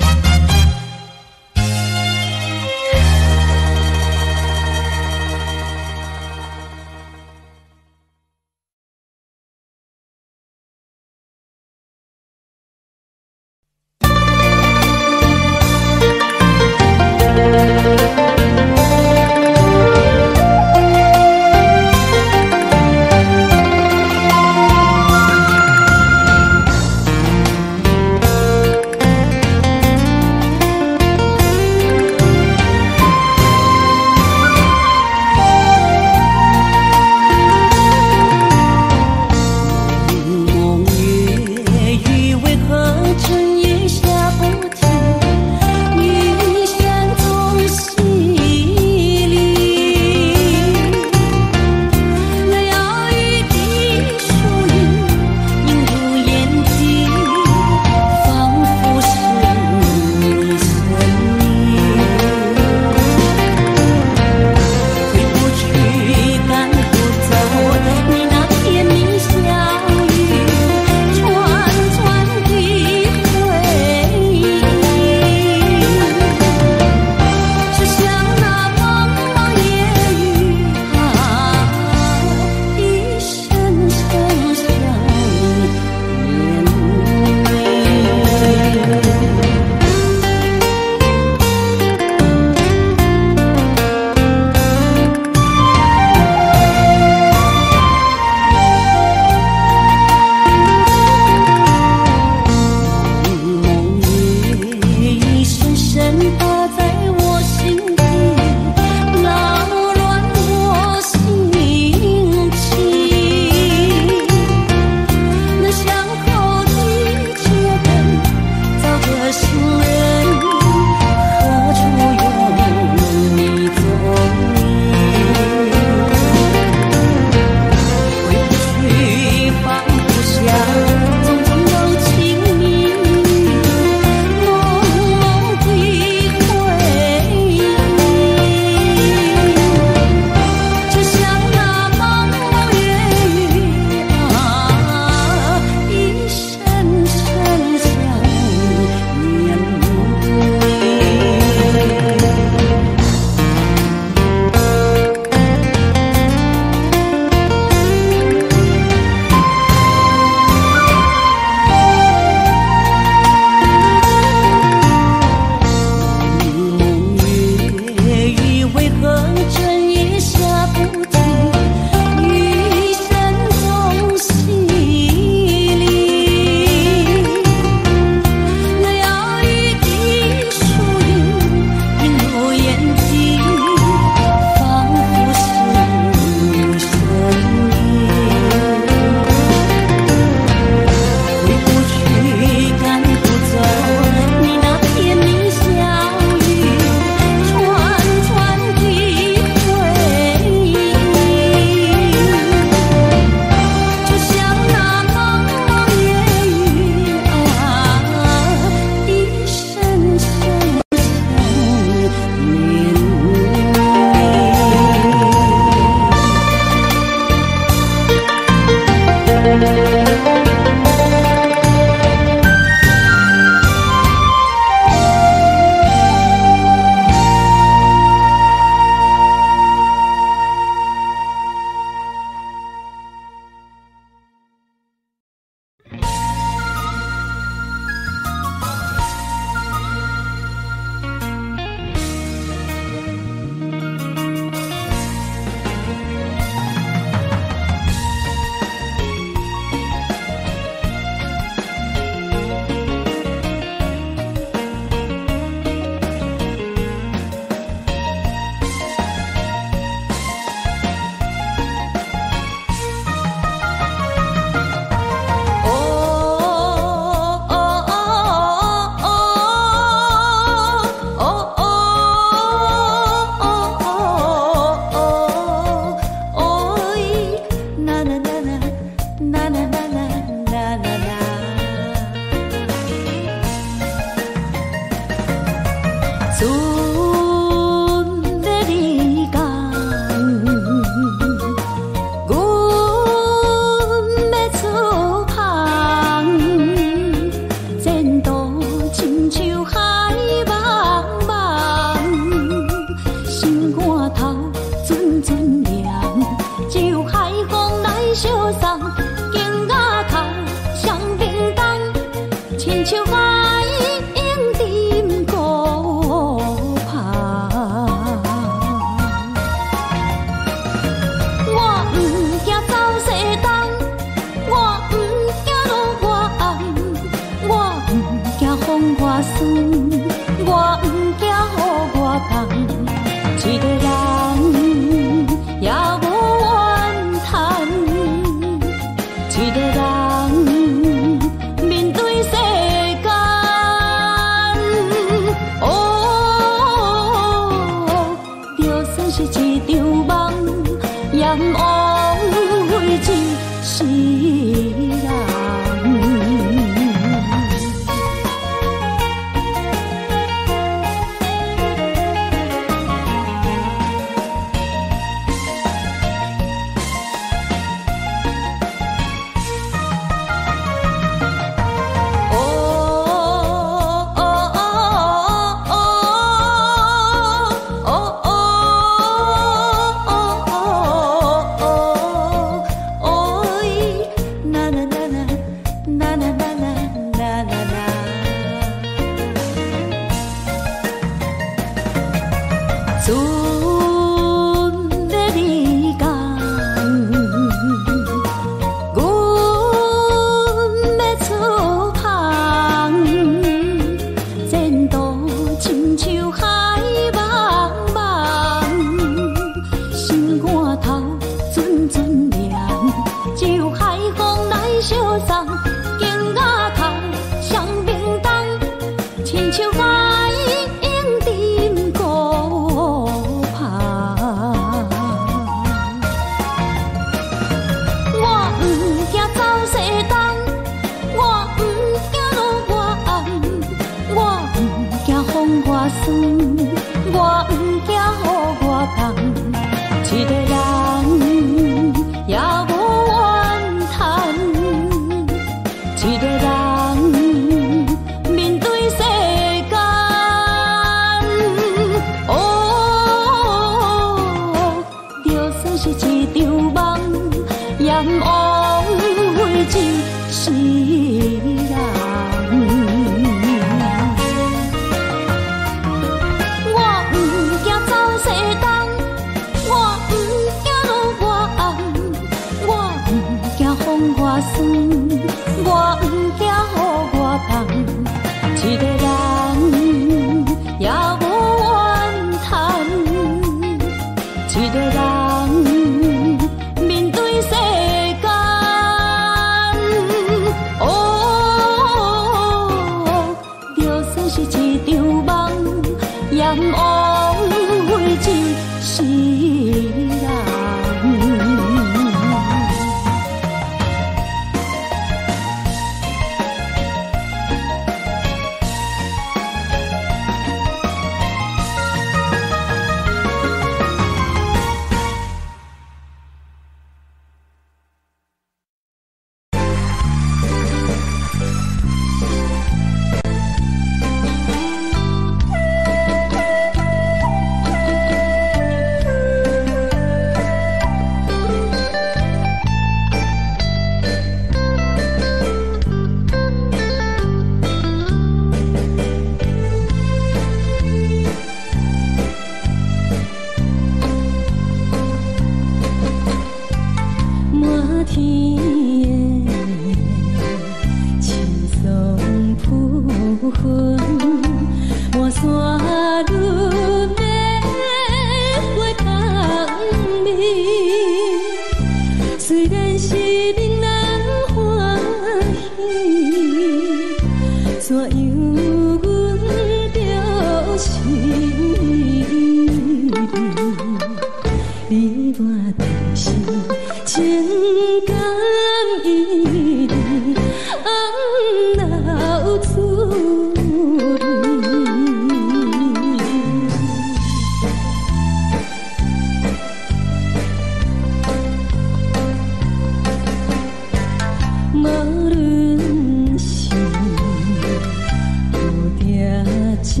这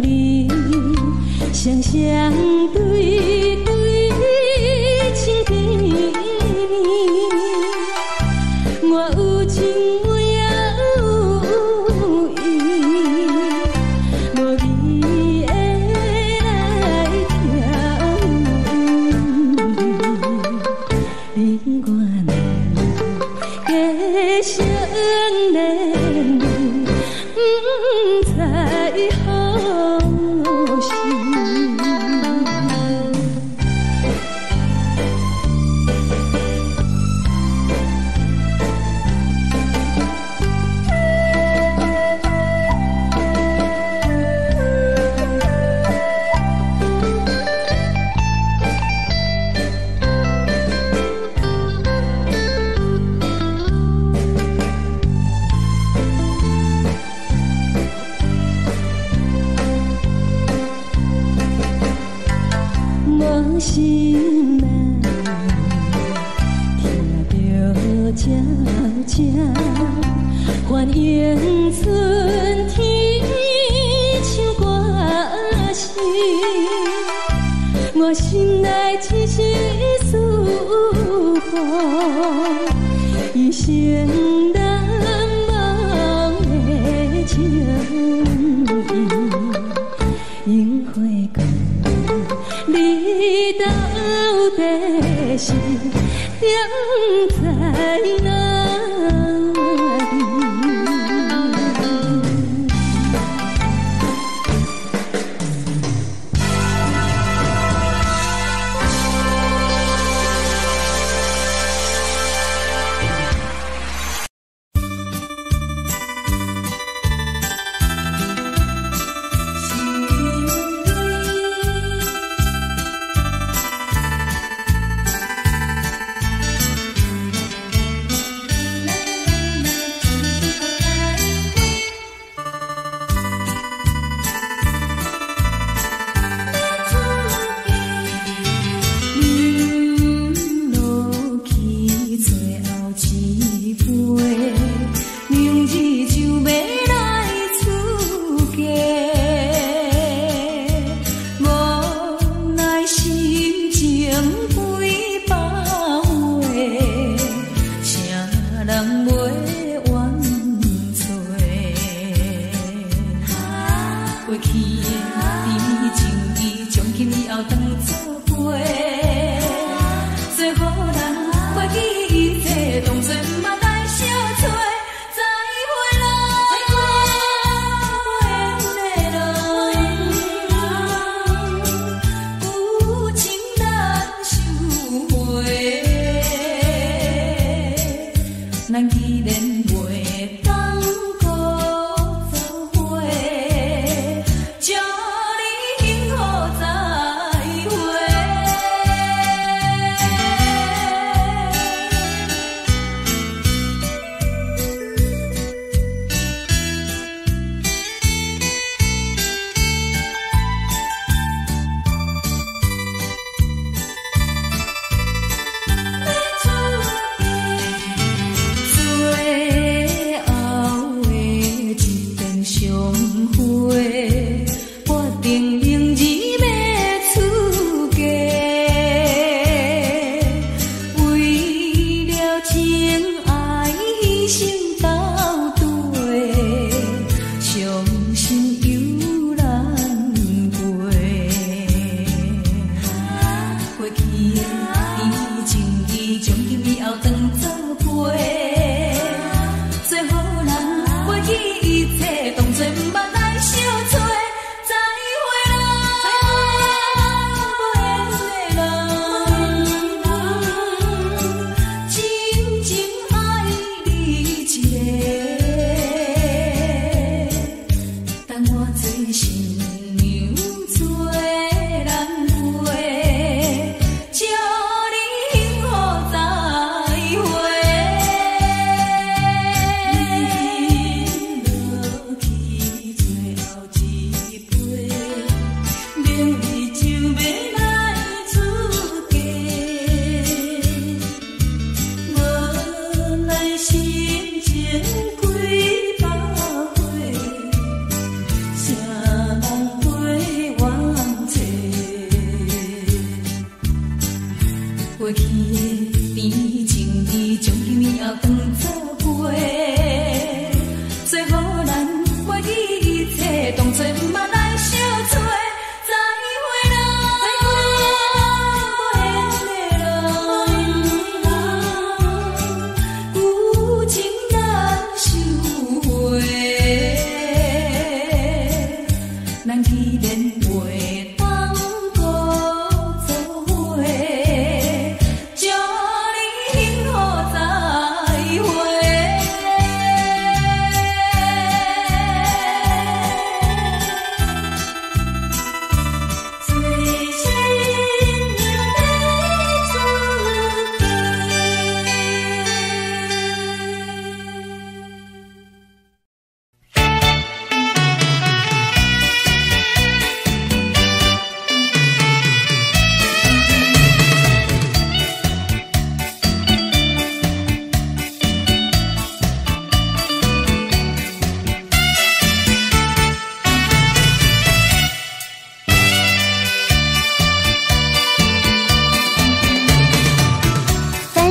里，双双对对情甜。我有情我也有意，无味的来调。另外加上恋人，不知何时。无心难，听着悄悄欢迎春天唱歌声，我心内一时思念，一生难忘的情谊，樱花果。你到底是踮在哪里？心情几百回，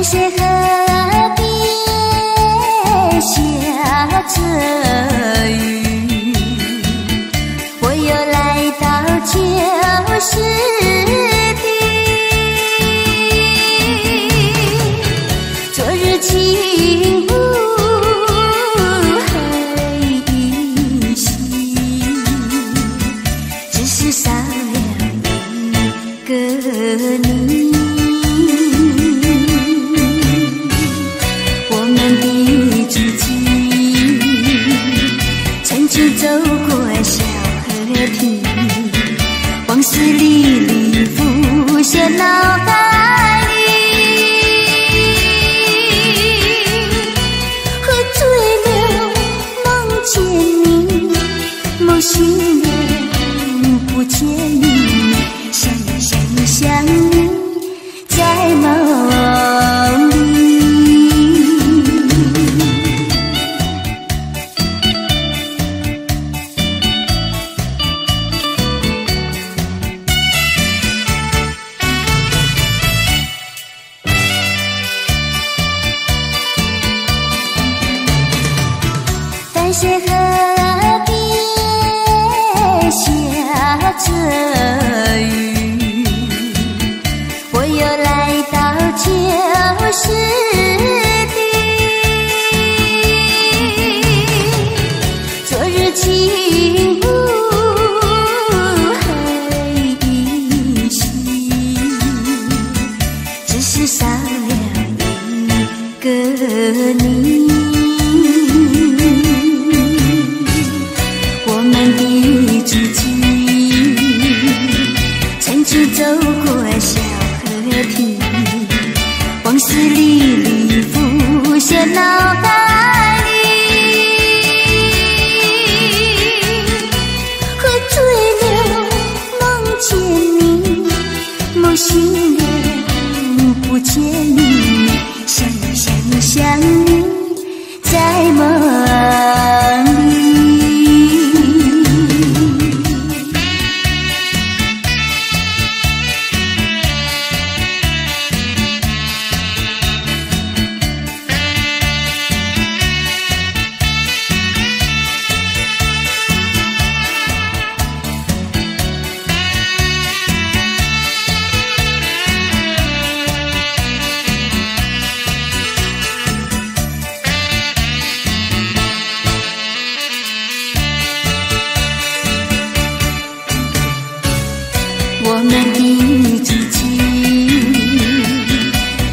谢河边下着雨，我又来到旧时地。昨日情不还依稀，只是少了一个你。走过小河堤，往事历历浮现脑海里。喝醉了梦见你，梦醒了不见你，想你在梦里。淡水河边下着雨，我又来到旧时地。昨日情不还依稀，只是少了一个你。走过小河堤，往事历历浮现脑海里。喝醉了梦见你，梦醒了不见你，想你在梦里。我们的足迹，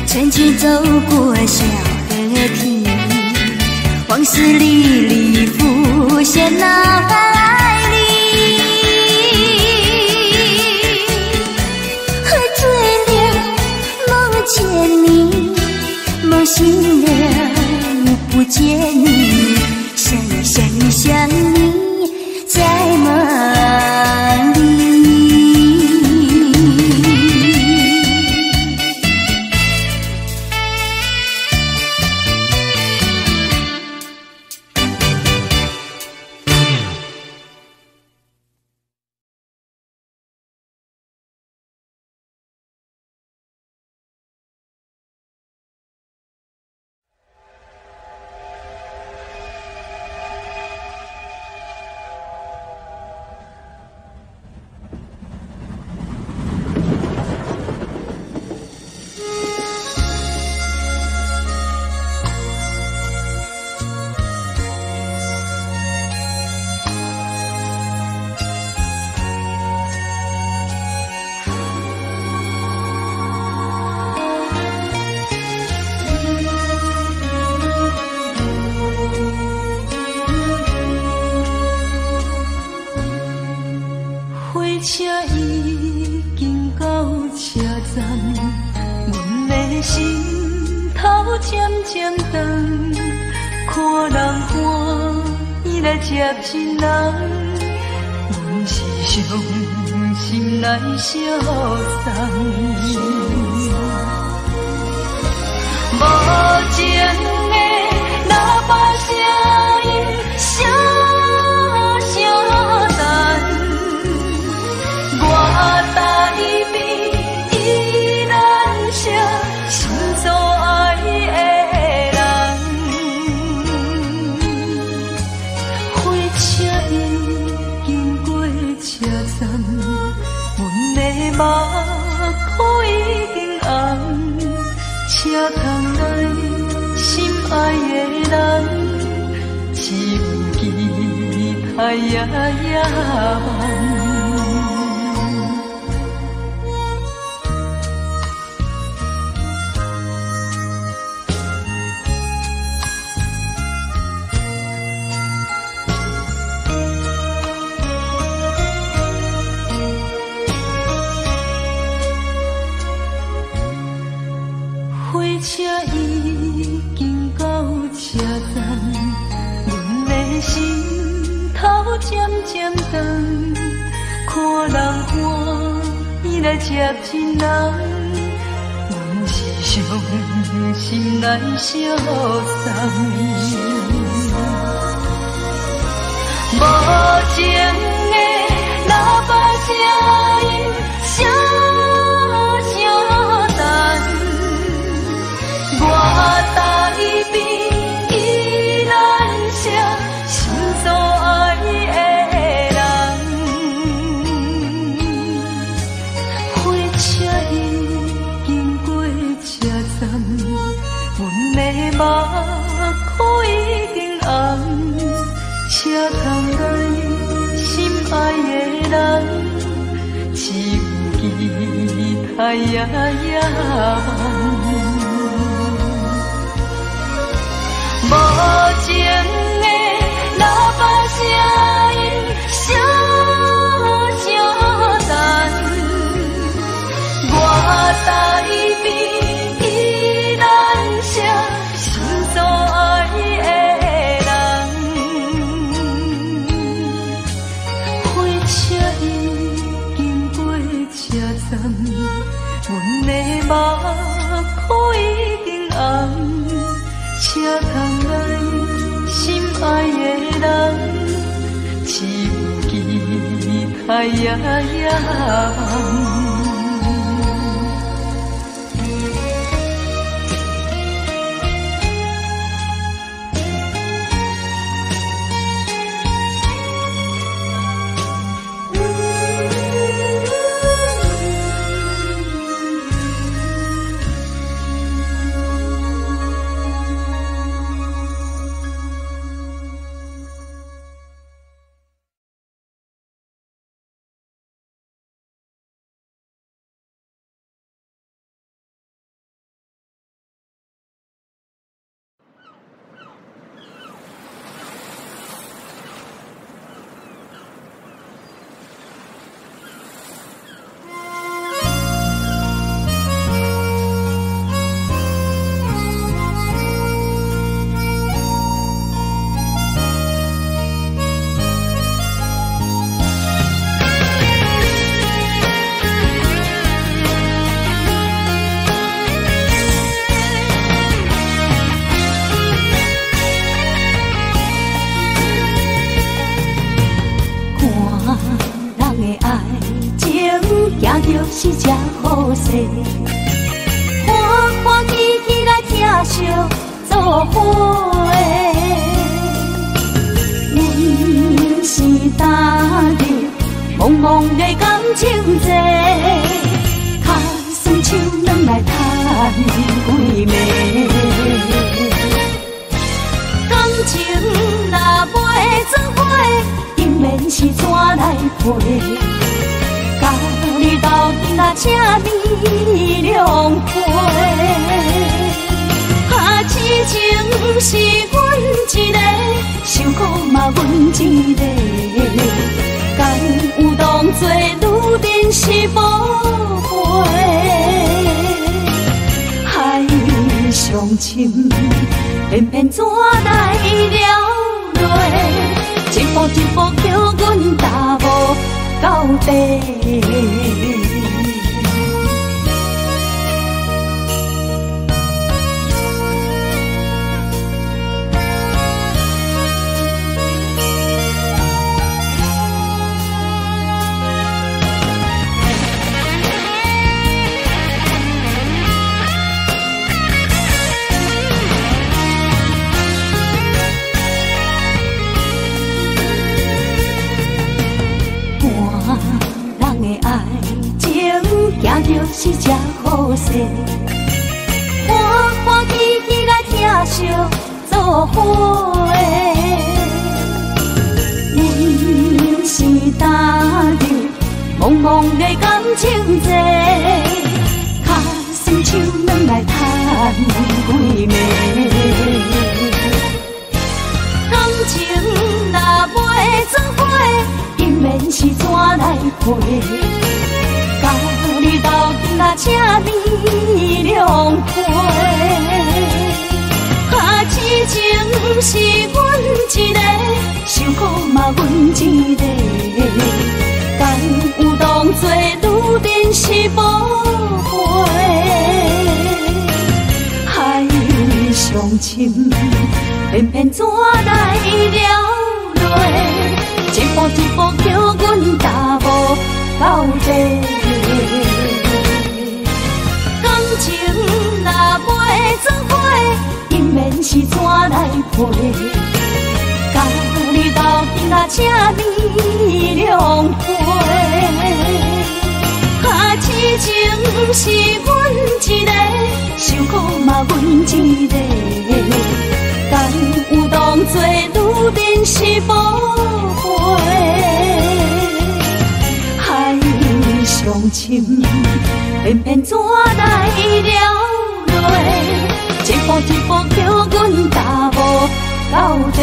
曾经走过小河堤，往事历历浮现脑海里。喝醉了梦见你，梦醒了不见你，想你在梦里。车已经到车站，阮的心头渐渐长，看人欢喜来接亲人，阮是伤心来消送。无情的喇叭声音，声声等。我台边依然写心所爱人，只有期待夜夜梦。火车已经到车站，阮的心头渐渐长，看人欢喜来接亲人，阮是伤心来相送。无情的喇叭声音，声声淡。我台边依然写心所爱的人，火车已经过车站，阮的目眶已经红，车窗内心爱的人，只有期待夜夜梦。无情的喇叭声音，声声淡。我台边依然写心所爱的人，火车已经过车站，阮的目眶已经红。车窗内心爱的人，只有期待夜夜梦。是只好势，欢欢喜喜来疼惜做伙的。阮是今日茫茫的感情债，脚酸手软来叹几暝。感情若袂做伙，应免是怎来陪？家己斗阵啊，请你谅解。痴情是阮一个，受苦嘛阮一个。敢有当作女人是无悔？海上深，偏偏怎来了落？一步一步叫阮踏无到底。就是只好势，欢欢喜喜来疼惜做花。阮是踏入茫茫的感情债，脚酸手软来叹几暝。感情若袂做伙，因免是怎来陪？甲你斗阵啊，请你谅解。啊，痴情是阮一个，受苦嘛阮一个。敢有当作愈珍是宝贝？海上深，偏偏怎来了落？一步一步叫阮踏步到底。感情若袂做伙，因免是怎来陪？甲你斗阵啊，请你谅解。啊，痴情是阮一个，受苦嘛阮一个。敢有当作愈珍是宝贝？海上深，偏偏怎来了落？一步一步叫阮踏步到底。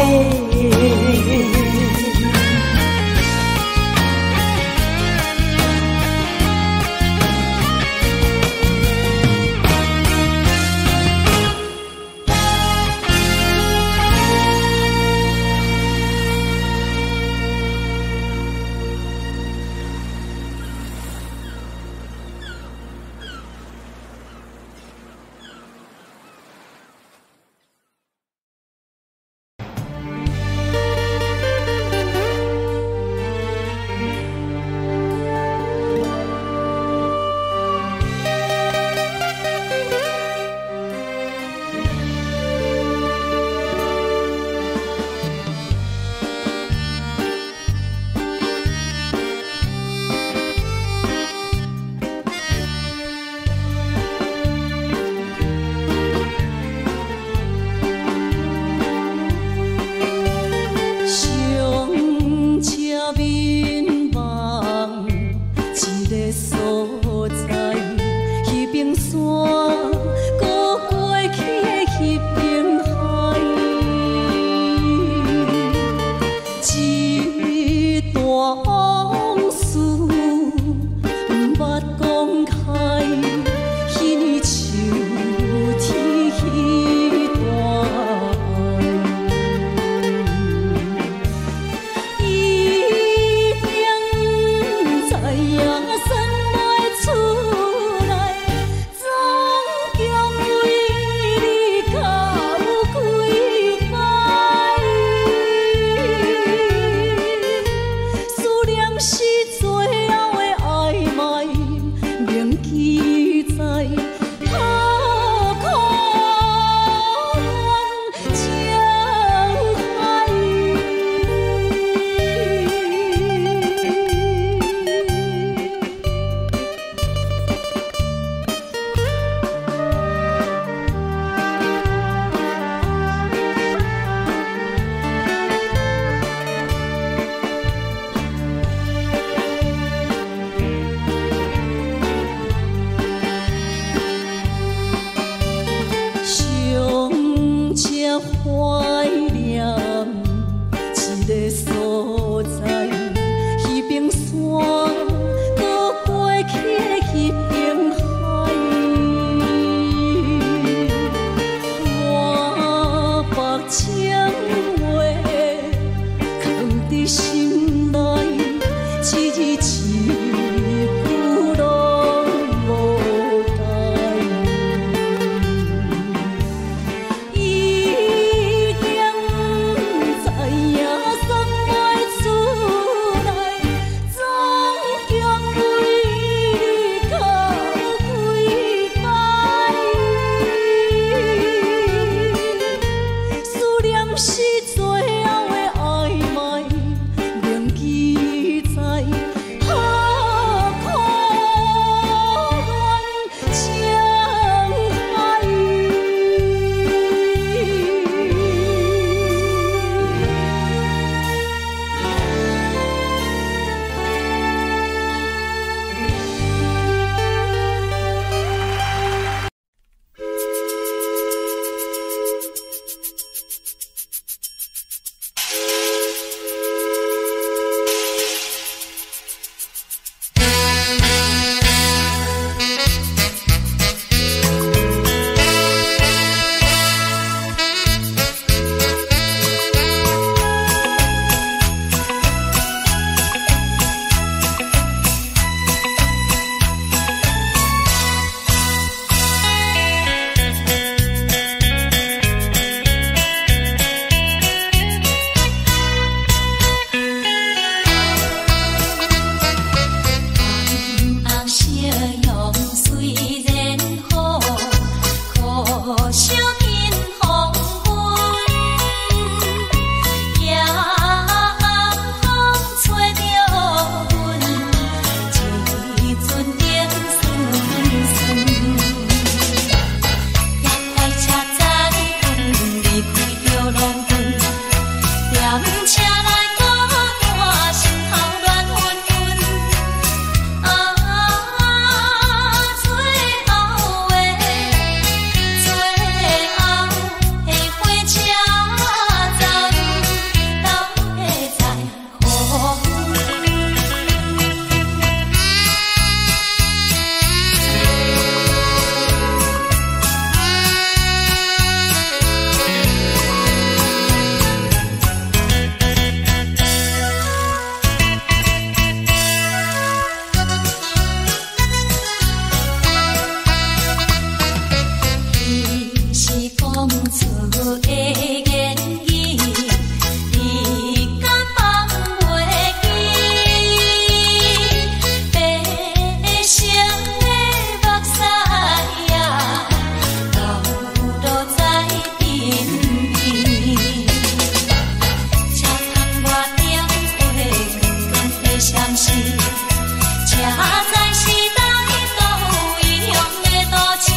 暂时，车载时代都异乡的都市。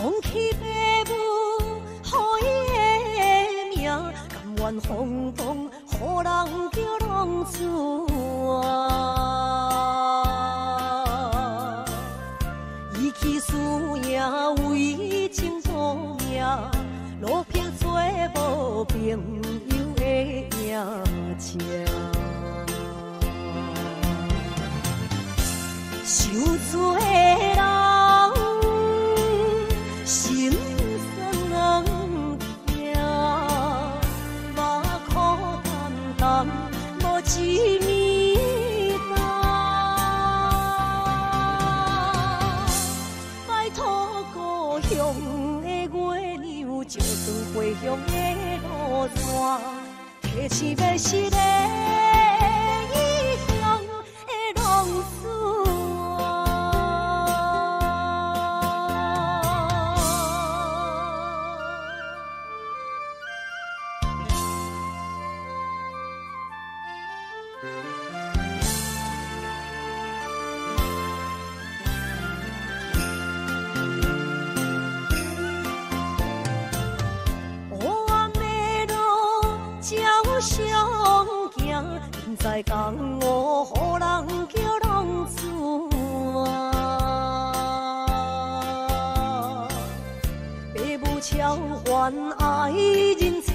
放弃父母，予伊的名，甘愿风风，予人叫浪子啊！伊去输赢为情赌命，路偏做无朋友的赢情。受罪的人。心酸人听，目苦淡淡，无一面答。拜托故乡的月亮，照光回乡的路线，提醒要是个异乡的浪子。相行，现在讲我，予人叫浪子啊！父母超还爱人牵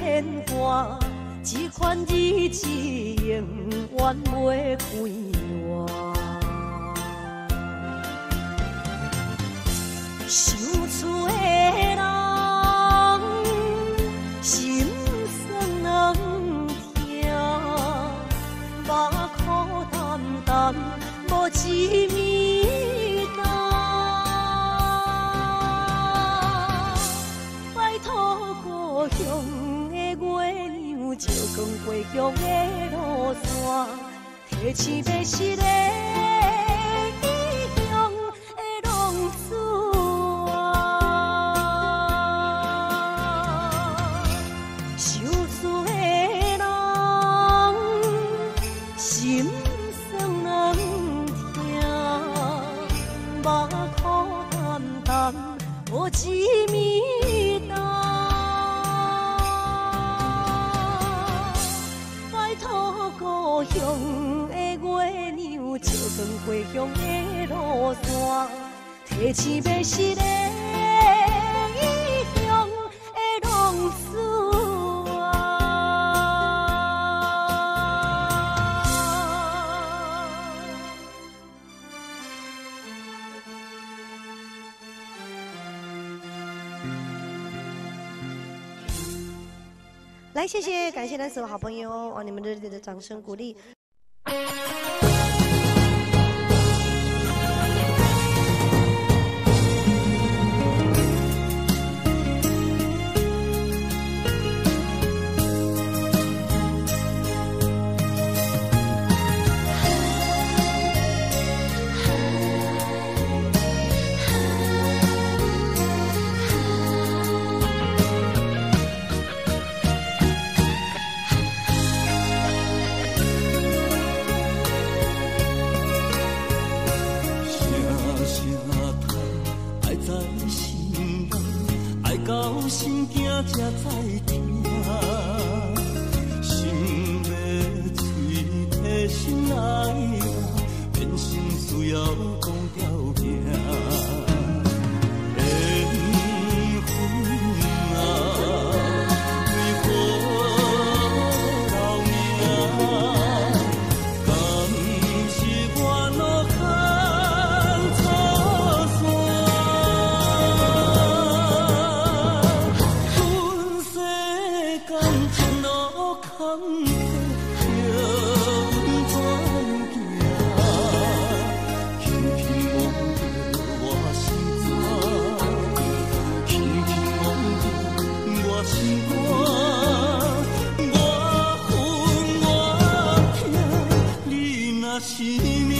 挂，这款日子永远袂开换。受罪的人，心酸人。目苦淡淡，无一面答。拜托故乡的月亮，照光回乡的路线，提醒要是个异乡的浪子啊！受罪的人。心酸人听，目苦淡淡，无一面答。拜托故乡的月亮，照光回乡的路线，提醒要是个异乡的浪子啊！来，谢谢，感谢咱所有好朋友哦，你们热烈的掌声鼓励。心惊才知听，心要嘴替心爱人，变成需要讲条件。缘分啊，为何留名？敢是我路牵错线？是命。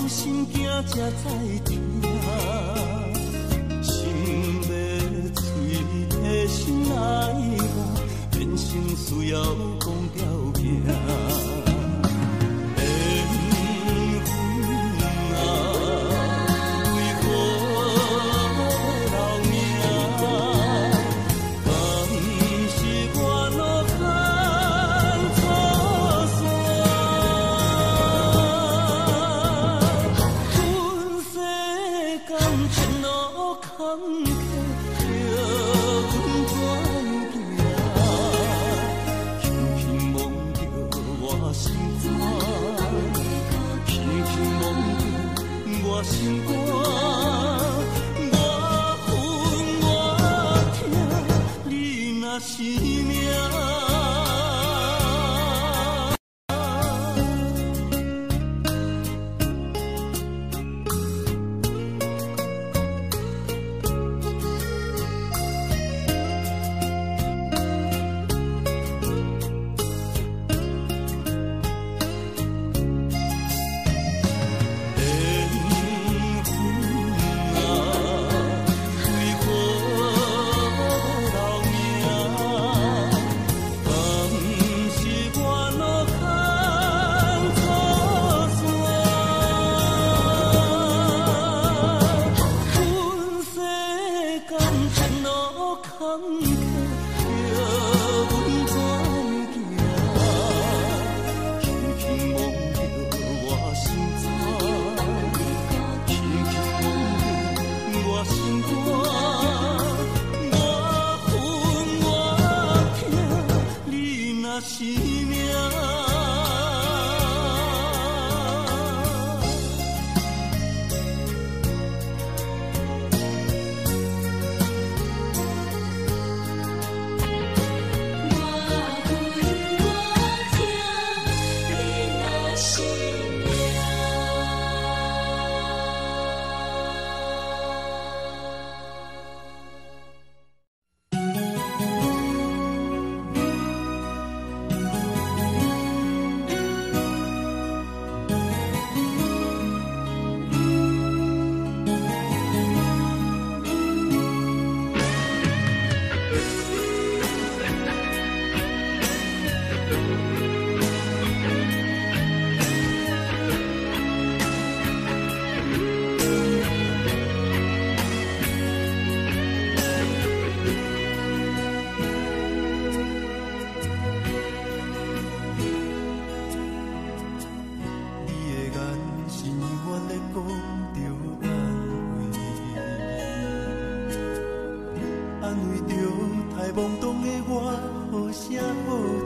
心惊才知听，心要嘴替心爱人，变成需要讲条件。心肝，我恨我痛，你若是命。是命。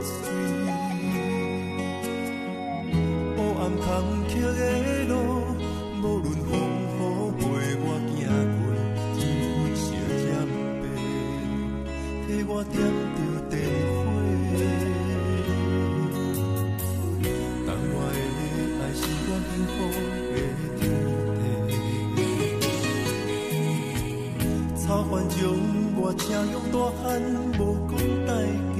嘴。黑暗坎坷的路，无论风雨陪我行过，天昏烧尖白，替我点着灯火。等我的爱是我幸福的天地，草原将我请用大汉，无讲代价。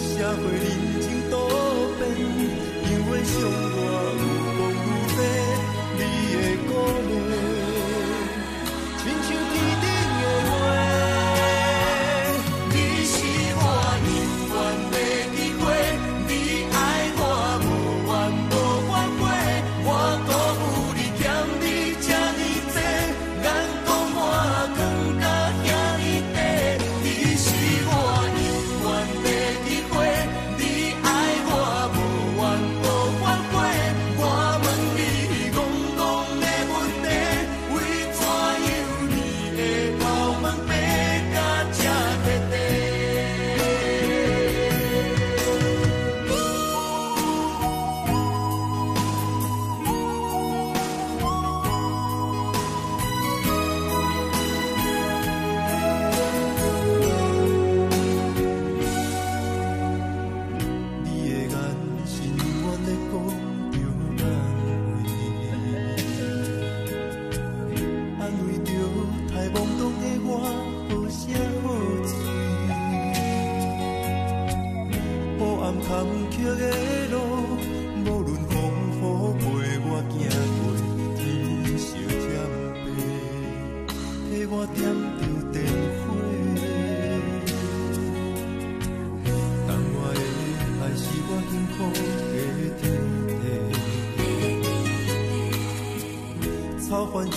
社会人情多变，因为伤我有讲有多，你的鼓励，亲像天顶的花。你是我永远的机会，你爱我无怨无反悔，我辜负你欠你这呢多，眼光满光甲遐呢短。你是我永远的机会，你爱我无怨无反悔，我问你戆戆的问题，为怎样你的头毛白甲这块地？你的眼神永远在讲着安慰着太懵懂的我，好声好嘴。黑暗坎坷的路，无论风雨陪我行过，天烧尖白，替我点着灯火。等我的爱是我幸福的天地，草原将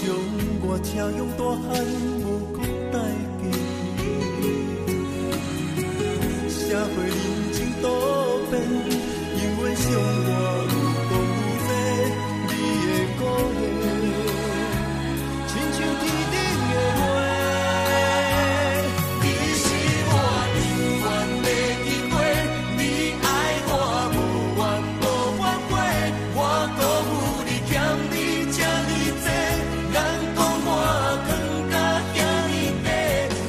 我请用大汉，无讲代价。社会人情多变，因为伤我有讲有多，你的鼓励，亲像天顶的花。你是我永远的机会，你爱我无怨无反悔，我辜负你欠你这呢多，眼光满光甲遐呢短。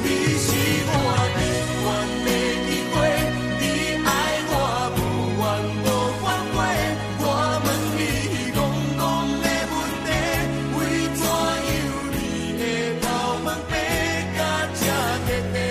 你是我永远的机会，你爱我无怨无反悔，我问你戆戆的问题，为怎样你的头毛白甲这块地？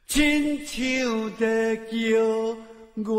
亲像在叫我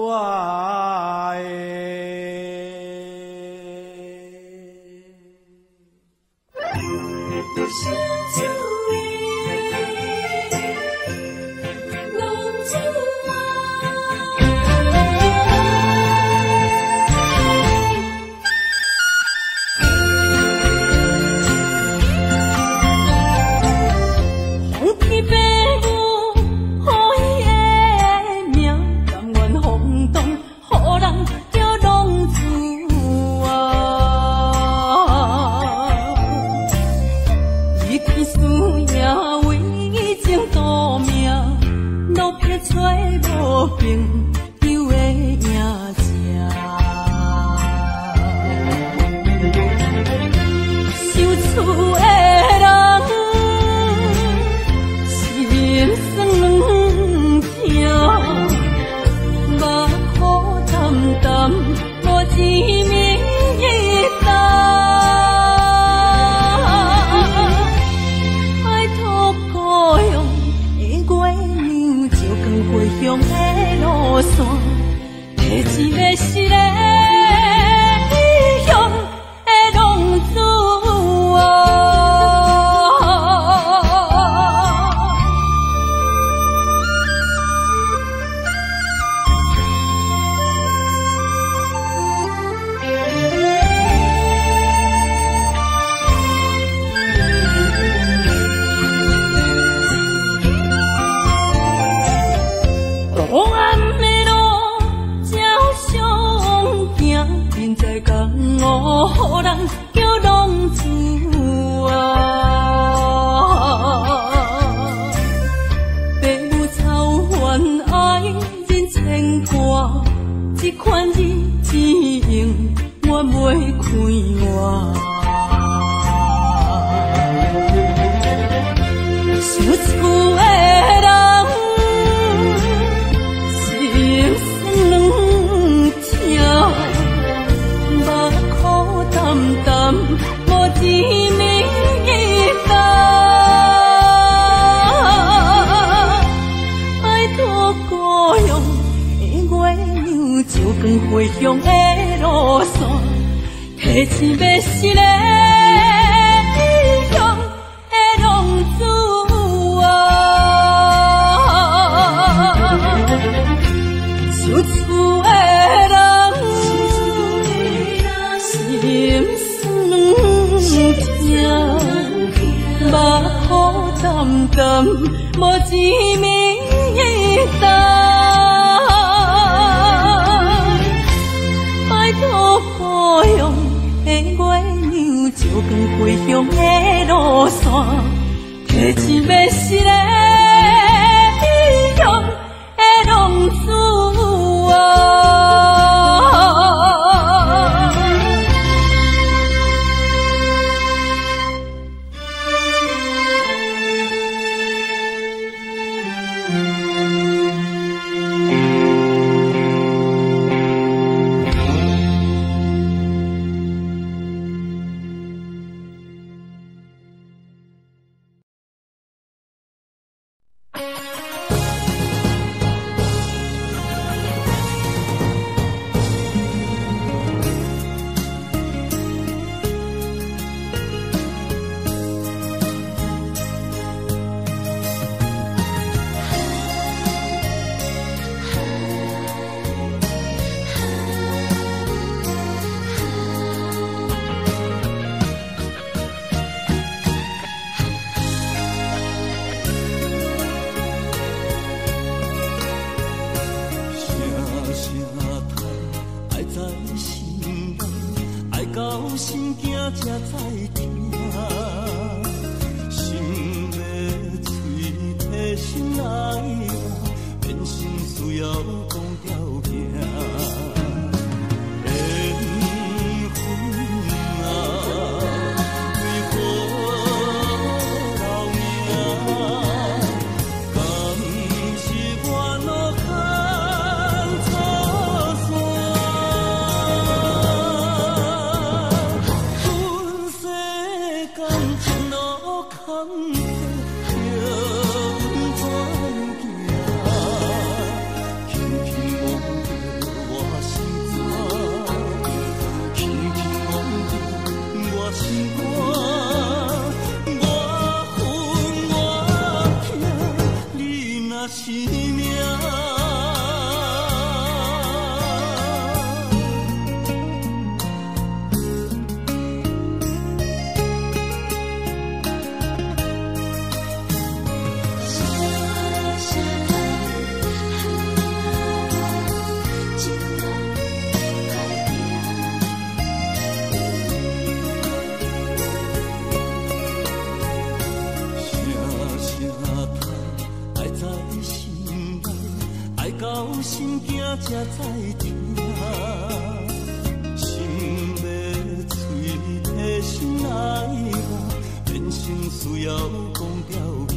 厝的人是人生回乡的路线，提一个失个异乡的浪子啊。黑暗的路，照常行，现在江湖人叫浪子啊。父母操怨爱人牵挂，这款日子用我袂开我。想厝的人。心酸两条，目苦淡淡，无滋味甘。拜托故乡的月亮，照光回乡的路线，提醒要失个异乡的浪子啊。想厝的人，心酸两条，目苦淡淡，无滋味甘。拜托故乡的月亮，照光回乡的路线，提醒要失个异乡的浪子啊。才知听，心要碎，替心爱我，变成需要讲条行。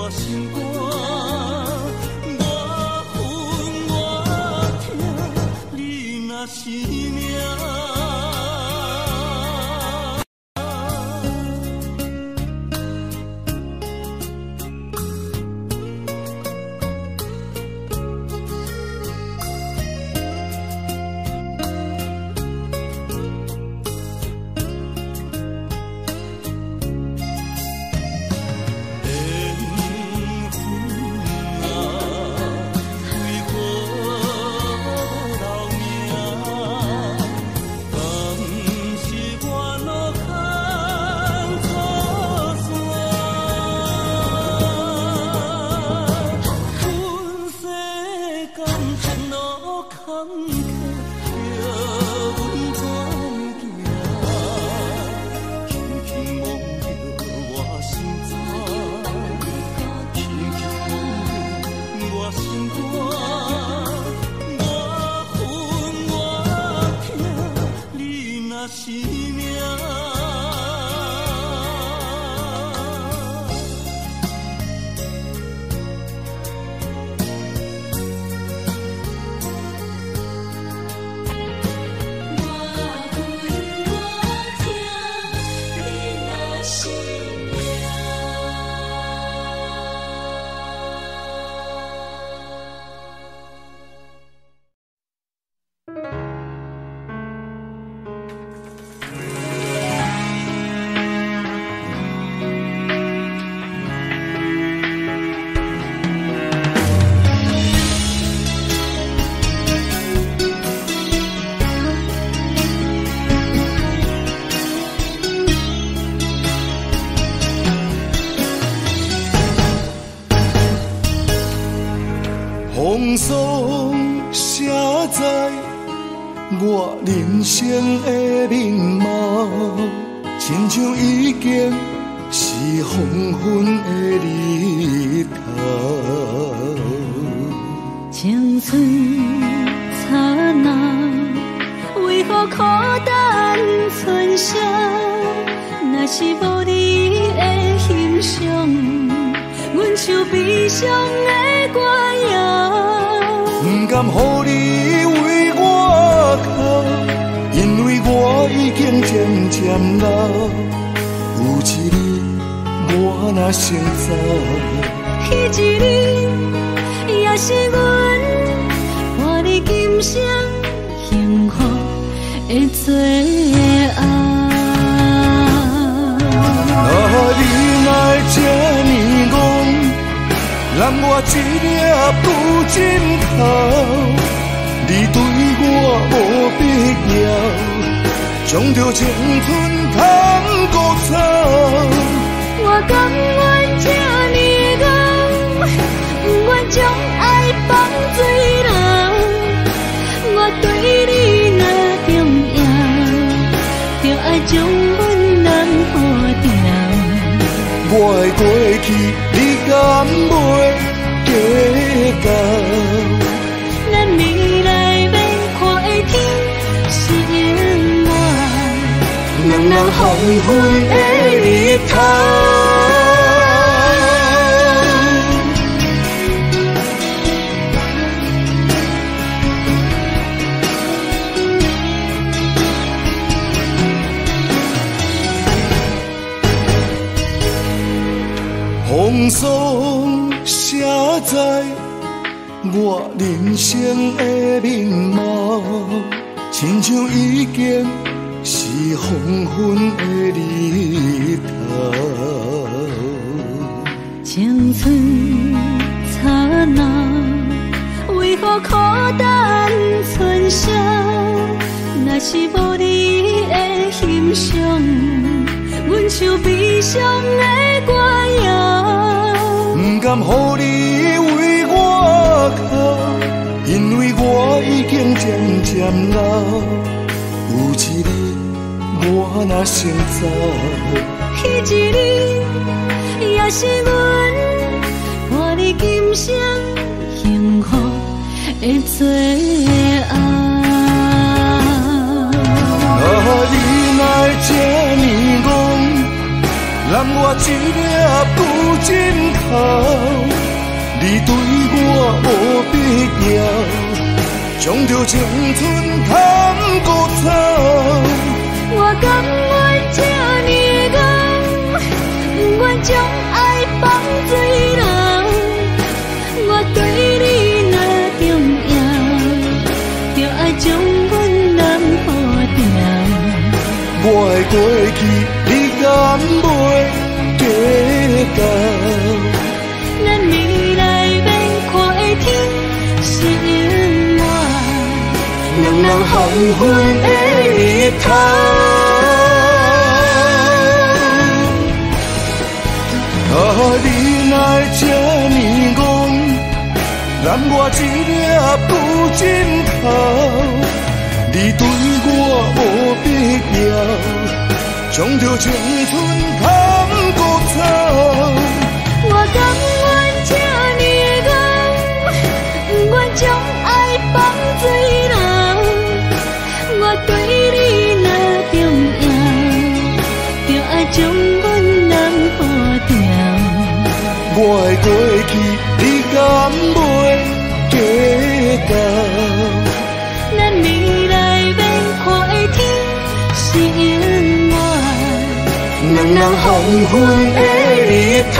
心肝，我恨我痛，你若是命。风霜写在我人生的面貌，亲像已经是黄昏的日头。青春刹那，为何孤单存剩？若是无你的欣赏，阮像悲伤的歌谣。不甘予你为我哭，因为我已经渐渐老。有一日我若先走，彼一日也是阮伴你今生幸福的最后。你若这呢戆，揽我一粒不枕头，你对我无必要，将着青春通孤走。我甘愿这呢戆，不愿将爱放水流。我对你若重要，就爱将阮人护掉。我的过去，你敢袂计较？咱未来要看的天是永远，人人黄昏的日头。风霜写在我人生的面貌，亲像已经是黄昏的日头。青春刹那，为何孤单存剩？若是无你的欣赏，阮像悲伤的歌谣。不甘予你为我哭，因为我已经渐渐老。有一日我若先走，彼一日也是阮伴你今生幸福的最后。你若这呢戆，揽我一粒不真头，你对我无必要，将着青春贪古草。我甘愿这呢讲，不愿将爱放水流。我对你若重要，就爱将阮人抱牢。我的过去，你敢袂记到？咱未来免看的天是永远，两人黄昏的日头。啊，你哪会这呢戆，染我一粒不真头。你对我无必要，将着青春贪古草。我甘愿这呢讲，不愿将爱放水流。我对你若重要，就爱将阮人抱牢。我的过去，你敢袂记到？咱未来免看的天是永远，两人黄昏的日头。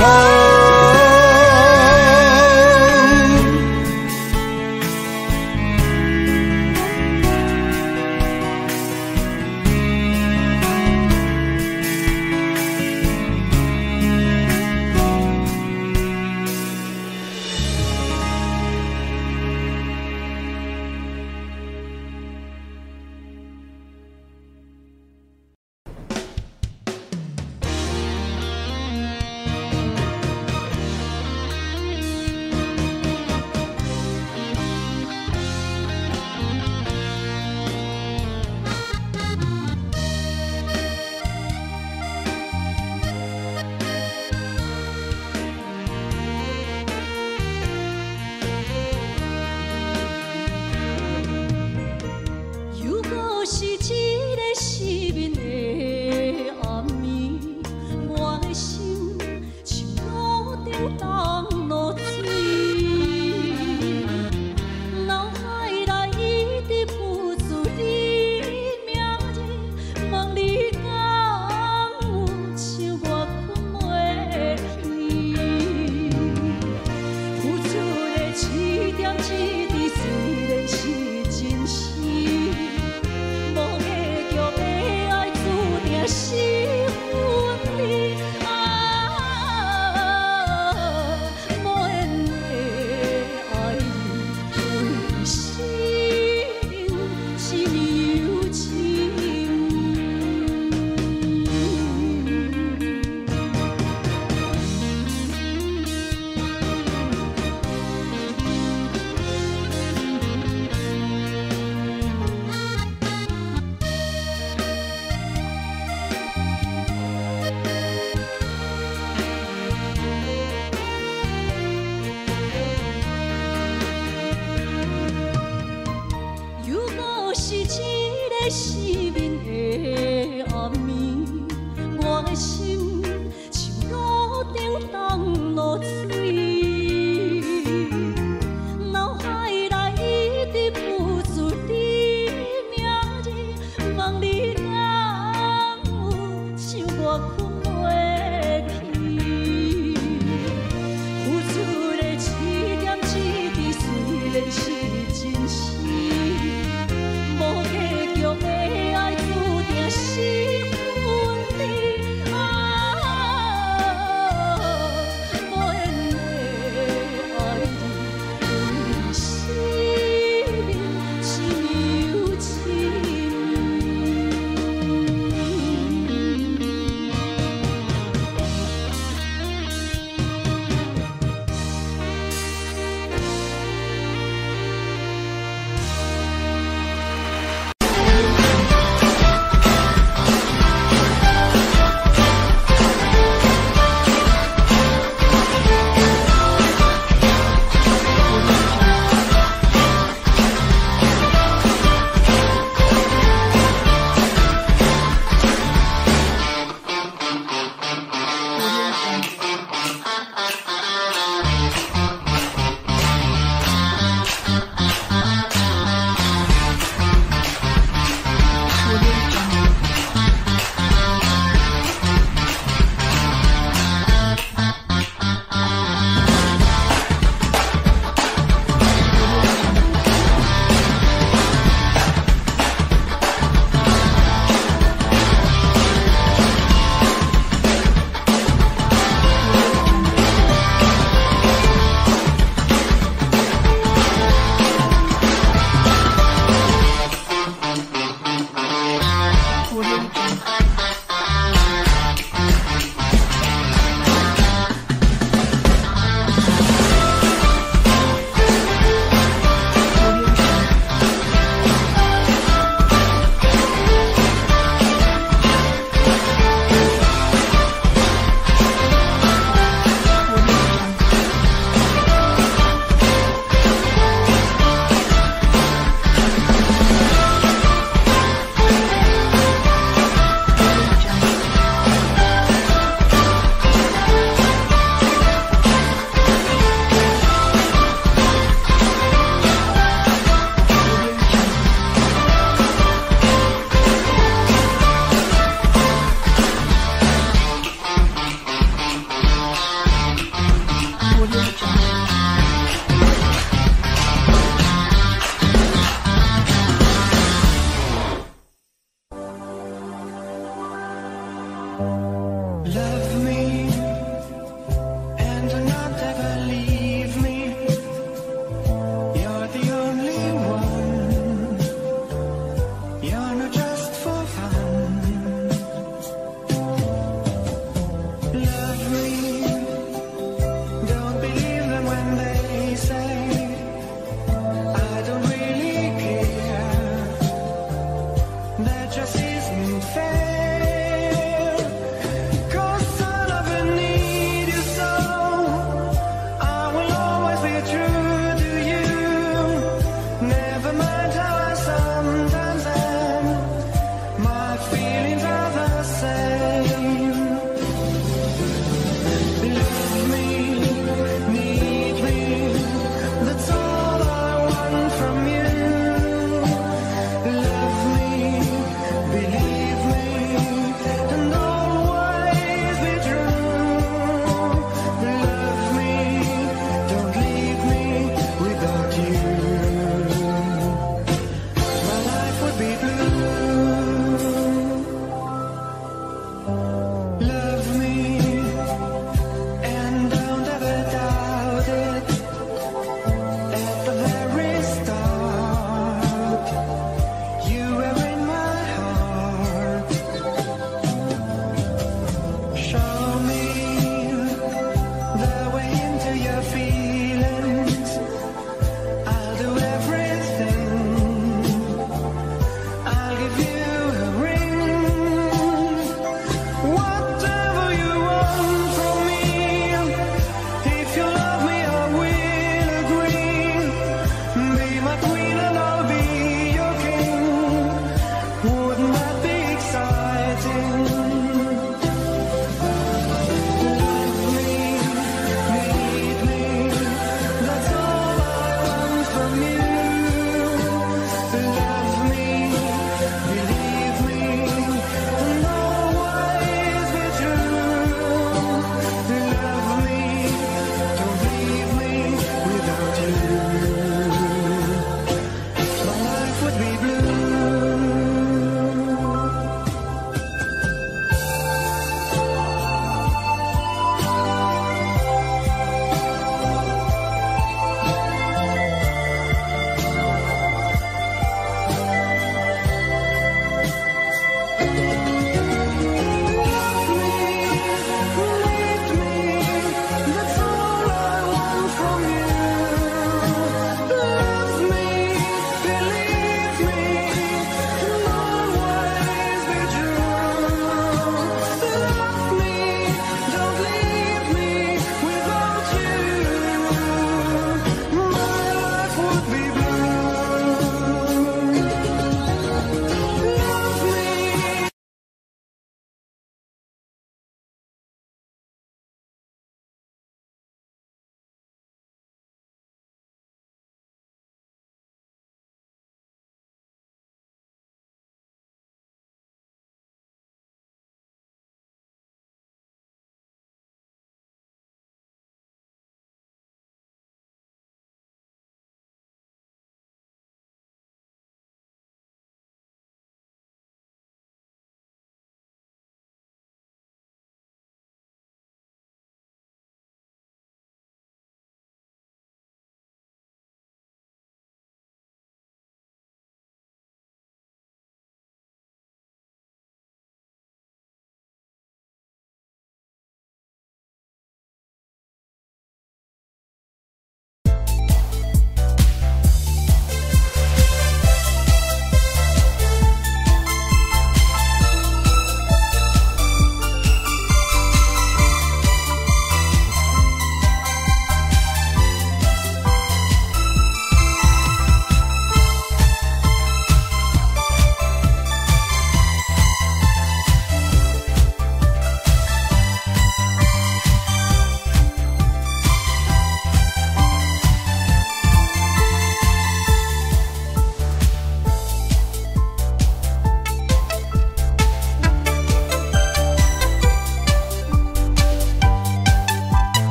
Thank you.